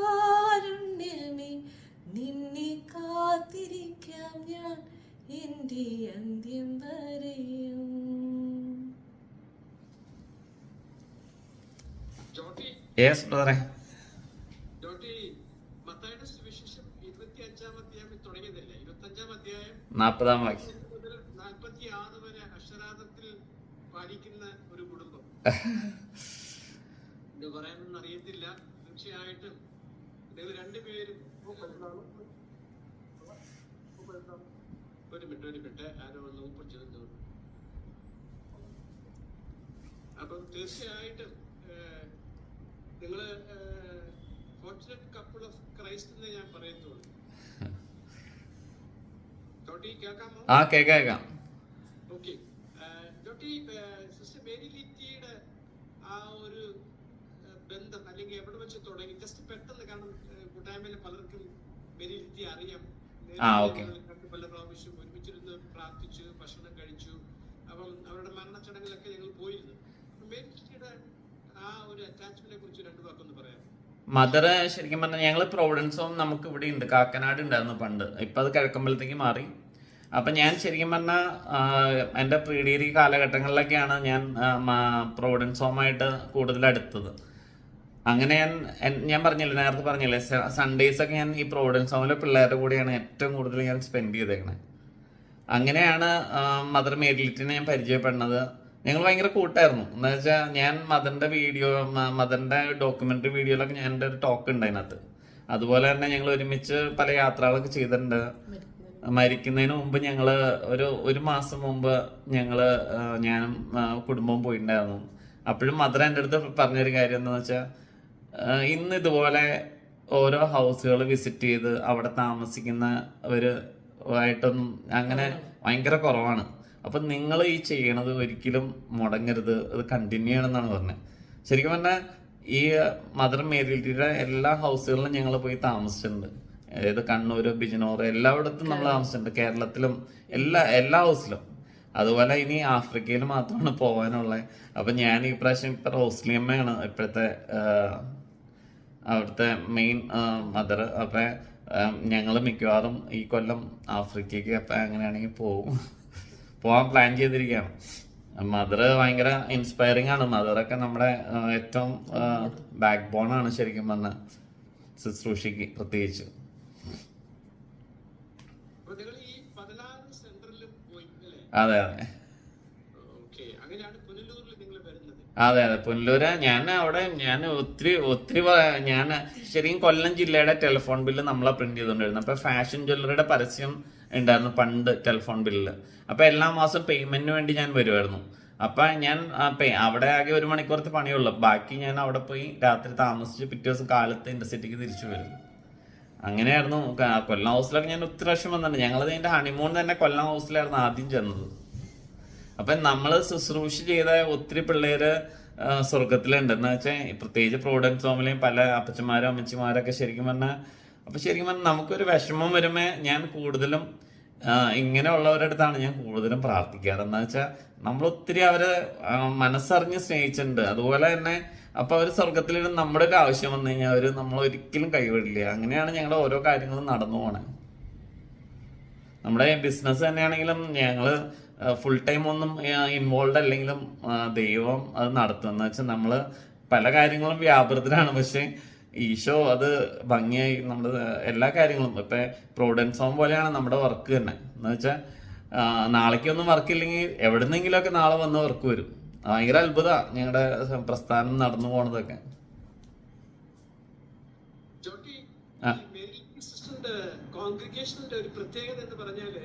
നിന്നെ കാത്തിരിക്കാം ഞാൻ എൻ്റെ അന്ത്യം വരെയും. യെസ് ബ്രദറെ. മത്തായിയുടെ സുവിശേഷം 25-ാം അധ്യായം തുടങ്ങിയതല്ലേ, 25-ാം അധ്യായം 40-ാം വാക്യം മുതൽ 46 വരെ അക്ഷരാർത്ഥത്തിൽ പാലിക്കുന്ന ഒരു കുടുംബം. ഇത് പറയാനൊന്നും അറിയത്തില്ല. തീർച്ചയായിട്ടും നിങ്ങൾ രണ്ടുപേരും ഒരു മിനിറ്റ് ആരോ ഒന്ന് ഊപ്പിച്ചെന്നു. അപ്പം തീർച്ചയായിട്ടും നിങ്ങള് ഫോർച്യുനേറ്റ് കപ്പിൾ ഓഫ് ക്രൈസ്റ്റ് എന്ന് ഞാൻ പറയത്തുള്ളൂ. ജോട്ടി കേൾക്കാമോ? ആ കേൾക്കാം. ഓക്കെ. ജോട്ടി, സിസ്റ്റർ മേരി ലിറ്റിയുടെ ആ ഒരു ബന്ധം അല്ലെങ്കിൽ എവിടെ വെച്ച് തുടങ്ങി ജസ്റ്റ് പെട്ടെന്ന്, കാരണം കൂട്ടായ്മയിലെ പലർക്കും മേരി ലിറ്റി അറിയാം. പല പ്രാവശ്യം ഒരുമിച്ചിരുന്ന് പ്രാർത്ഥിച്ചു, ഭക്ഷണം കഴിച്ചു. അപ്പം അവരുടെ മരണച്ചടങ്ങിലൊക്കെ ഞങ്ങൾ പോയിരുന്നു. മേരി ലിറ്റിയുടെ ആ ഒരു അറ്റാച്ച്മെന്റിനെ കുറിച്ച് രണ്ടു വാക്കൊന്ന് പറയാം. മദർ ശരിക്കും പറഞ്ഞാൽ ഞങ്ങൾ പ്രോവിഡൻസ് ഹോം നമുക്ക് ഇവിടെ ഉണ്ട്, കാക്കനാട് ഉണ്ടായിരുന്നു പണ്ട്. ഇപ്പം അത് കിഴക്കമ്പലത്തേക്ക് മാറി. അപ്പം ഞാൻ ശരിക്കും പറഞ്ഞാൽ എൻ്റെ പ്രീ ഡിഗ്രി കാലഘട്ടങ്ങളിലൊക്കെയാണ് ഞാൻ പ്രോവിഡൻസ് ഹോമായിട്ട് കൂടുതൽ അടുത്തത്. അങ്ങനെ ഞാൻ പറഞ്ഞില്ലേ, നേരത്തെ പറഞ്ഞില്ലേ, സൺഡേയ്സൊക്കെ ഞാൻ ഈ പ്രോവിഡൻസ് ഹോമിലെ പിള്ളേരുടെ കൂടെയാണ് ഏറ്റവും കൂടുതൽ ഞാൻ സ്പെൻഡ് ചെയ്തേക്കണേ. അങ്ങനെയാണ് മദർ മേരി ലിറ്റിനെ ഞാൻ പരിചയപ്പെടുന്നത്. ഞങ്ങൾ ഭയങ്കര കൂട്ടായിരുന്നു. എന്ന് വെച്ചാൽ ഞാൻ മദറിൻ്റെ ഡോക്യുമെൻ്ററി വീഡിയോയിലൊക്കെ ഞാൻ എൻ്റെ ഒരു ടോക്ക് ഉണ്ട് അതിനകത്ത്. അതുപോലെ തന്നെ ഞങ്ങൾ ഒരുമിച്ച് പല യാത്രകളൊക്കെ ചെയ്തിട്ടുണ്ട്. മരിക്കുന്നതിന് മുമ്പ് ഞങ്ങൾ ഒരു മാസം മുമ്പ് ഞാനും കുടുംബവും പോയിട്ടുണ്ടായിരുന്നു. അപ്പോഴും മദർ എൻ്റെ അടുത്ത് പറഞ്ഞൊരു കാര്യം എന്താണെന്ന് വെച്ചാൽ, ഇന്ന് ഇതുപോലെ ഓരോ ഹൗസുകൾ വിസിറ്റ് ചെയ്ത് അവിടെ താമസിക്കുന്നവരുമായിട്ടൊന്നും അങ്ങനെ ഭയങ്കര കുറവാണ്. അപ്പം നിങ്ങൾ ഈ ചെയ്യണത് ഒരിക്കലും മുടങ്ങരുത്, അത് കണ്ടിന്യൂ ചെയ്യണമെന്നാണ് പറഞ്ഞത്. ശരിക്കും പറഞ്ഞാൽ ഈ മദർ മേരി ലിറ്റിയുടെ എല്ലാ ഹൗസുകളിലും ഞങ്ങൾ പോയി താമസിച്ചിട്ടുണ്ട്. ഏത് കണ്ണൂർ, ബിജനൂർ എല്ലായിടത്തും നമ്മൾ താമസിച്ചിട്ടുണ്ട്. കേരളത്തിലും എല്ലാ ഹൗസിലും. അതുപോലെ ഇനി ആഫ്രിക്കയിൽ മാത്രമാണ് പോകാനുള്ളത്. അപ്പം ഞാൻ ഈ പ്രാവശ്യം ഇപ്പം റോസ്ലിയമ്മയാണ് ഇപ്പോഴത്തെ അവിടുത്തെ മെയിൻ മദർ. അപ്പം ഞങ്ങൾ മിക്കവാറും ഈ കൊല്ലം ആഫ്രിക്കയ്ക്ക് അപ്പം അങ്ങനെയാണെങ്കിൽ പോകാൻ പ്ലാൻ ചെയ്തിരിക്കുകയാണ്. മദർ ഭയങ്കര ഇൻസ്പയറിംഗ് ആണ്. മദറൊക്കെ നമ്മുടെ ഏറ്റവും ബാക്ക് ബോണാണ് ശരിക്കും പറഞ്ഞാൽ ശുശ്രൂഷയ്ക്ക് പ്രത്യേകിച്ച്. അതെ പുനലൂര്. ഞാൻ ഒത്തിരി ഞാൻ ശരിക്കും കൊല്ലം ജില്ലയുടെ ടെലിഫോൺ ബില്ല് നമ്മളെ പ്രിന്റ് ചെയ്തുകൊണ്ടിരുന്നു. അപ്പൊ ഫാഷൻ ജ്വല്ലറിയുടെ പരസ്യം ഉണ്ടായിരുന്നു പണ്ട് ടെലിഫോൺ ബില്ല്. അപ്പൊ എല്ലാ മാസം പേയ്മെന്റിന് വേണ്ടി ഞാൻ വരുമായിരുന്നു. അപ്പൊ ഞാൻ അവിടെ ആകെ 1 മണിക്കൂറത്തെ പണിയുള്ളൂ. ബാക്കി ഞാൻ അവിടെ പോയി രാത്രി താമസിച്ച് പിറ്റേ ദിവസം കാലത്ത് ഇൻഡർസിറ്റിക്ക് തിരിച്ചു വരും. അങ്ങനെയായിരുന്നു. കൊല്ലം ഹൗസിലൊക്കെ ഞാൻ ഒത്തിരി വർഷം വന്നിട്ടുണ്ട്. ഞങ്ങളത് എൻ്റെ ഹണിമൂൺ തന്നെ കൊല്ലം ഹൗസിലായിരുന്നു ആദ്യം ചെന്നത്. അപ്പം നമ്മൾ ശുശ്രൂഷ ചെയ്ത ഒത്തിരി പിള്ളേര് സ്വർഗത്തിലുണ്ട്. എന്ന് വെച്ചാൽ പ്രത്യേകിച്ച് പ്രോവിഡൻസ് ഹോമിലെയും പല അപ്പച്ചന്മാരും അമ്മച്ചിമാരൊക്കെ ശരിക്കും പറഞ്ഞാൽ നമുക്കൊരു വിഷമം വരുമ്പോൾ ഞാൻ കൂടുതലും ഇങ്ങനെയുള്ളവരുടെ അടുത്താണ് ഞാൻ കൂടുതലും പ്രാർത്ഥിക്കാറ്. എന്ന് വെച്ചാൽ നമ്മൾ ഒത്തിരി അവരെ മനസ്സറിഞ്ഞ് സ്നേഹിച്ചിട്ടുണ്ട്. അതുപോലെ തന്നെ അപ്പോൾ അവർ സ്വർഗത്തിലിരുന്ന് നമ്മുടെ ഒരു ആവശ്യം വന്നു കഴിഞ്ഞാൽ അവർ നമ്മളൊരിക്കലും കൈവിടില്ല. അങ്ങനെയാണ് ഞങ്ങളുടെ ഓരോ കാര്യങ്ങളും നടന്നു പോണേ. നമ്മുടെ ബിസിനസ് തന്നെയാണെങ്കിലും ഞങ്ങൾ ഫുൾ ടൈം ഒന്നും ഇൻവോൾവ് അല്ലെങ്കിലും ദൈവം അത് നടത്തും. എന്ന് വെച്ചാൽ നമ്മൾ പല കാര്യങ്ങളും വ്യാപൃതരാണ്. പക്ഷെ ഈശോ അത് ഭംഗിയായി നമ്മൾ എല്ലാ കാര്യങ്ങളും ഇപ്പം പ്രോവിഡൻസ് ഹോം പോലെയാണ് നമ്മുടെ വർക്ക് തന്നെ. എന്ന് വെച്ചാൽ നാളേക്കൊന്നും വർക്കില്ലെങ്കിൽ എവിടെന്നെങ്കിലുമൊക്കെ നാളെ വന്ന് വർക്ക് വരും. ഭയങ്കര അത്ഭുതമാണ് ഞങ്ങളുടെ പ്രസ്ഥാനം നടന്നു പോണതൊക്കെ. കോൺഗ്രിഗേഷന്റെ ഒരു പ്രത്യേകത എന്ന് പറഞ്ഞാല്,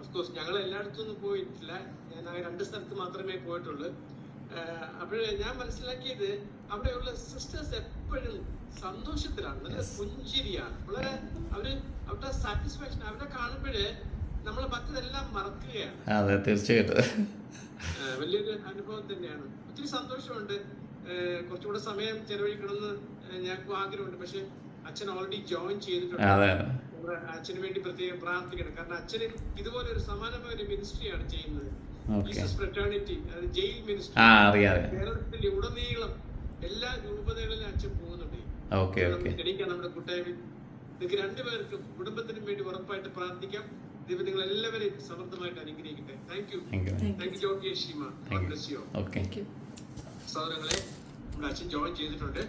ഓഫ്കോഴ്സ് ഞങ്ങൾ എല്ലായിടത്തും ഒന്നും പോയിട്ടില്ല. ഞാൻ ആ 2 സ്ഥലത്ത് മാത്രമേ പോയിട്ടുള്ളൂ. അപ്പോഴേ ഞാൻ മനസ്സിലാക്കിയത് അവിടെയുള്ള സിസ്റ്റേഴ്സ് എപ്പോഴും സന്തോഷത്തിലാണ്, നല്ല പുഞ്ചിരിയാണ്, വളരെ അവരുടെ സാറ്റിസ്ഫാക്ഷൻ. അവരെ കാണുമ്പോഴേ നമ്മൾ മറ്റതെല്ലാം മറക്കുകയാണ്. അതെ, തീർച്ചയായിട്ടും വലിയൊരു അനുഭവം തന്നെയാണ്. ഒത്തിരി സന്തോഷമുണ്ട്. കുറച്ചുകൂടെ സമയം ചെലവഴിക്കണമെന്ന് ഞങ്ങൾക്ക് ആഗ്രഹമുണ്ട്. പക്ഷെ അച്ഛൻ ഓൾറെഡി ജോയിൻ ചെയ്തിട്ടുണ്ട്. അച്ഛന് വേണ്ടി പ്രത്യേകം പ്രാർത്ഥിക്കണം. കാരണം അച്ഛന് ഇതുപോലെ ഒരു സമാനമായ ഒരു മിനിസ്ട്രിയാണ് ചെയ്യുന്നത്. Fraternity, jail ministry. കേരളത്തിൽ ഉടനീളം എല്ലാ രൂപതകളിലും അച്ഛൻ പോകുന്നുണ്ട്. ക്ഷണിക്കാം നമ്മുടെ കൂട്ടായ്മയിൽ. നിങ്ങൾക്ക് 2 പേർക്കും കുടുംബത്തിനും വേണ്ടി ഉറപ്പായിട്ട് പ്രാർത്ഥിക്കാം. ദൈവം നിങ്ങൾ എല്ലാവരെയും സമൃദ്ധമായിട്ട് അനുഗ്രഹിക്കട്ടെ. Thank you George Sheema. സഹോദരങ്ങളെ, നമ്മുടെ അച്ഛൻ ജോയിൻ ചെയ്തിട്ടുണ്ട്.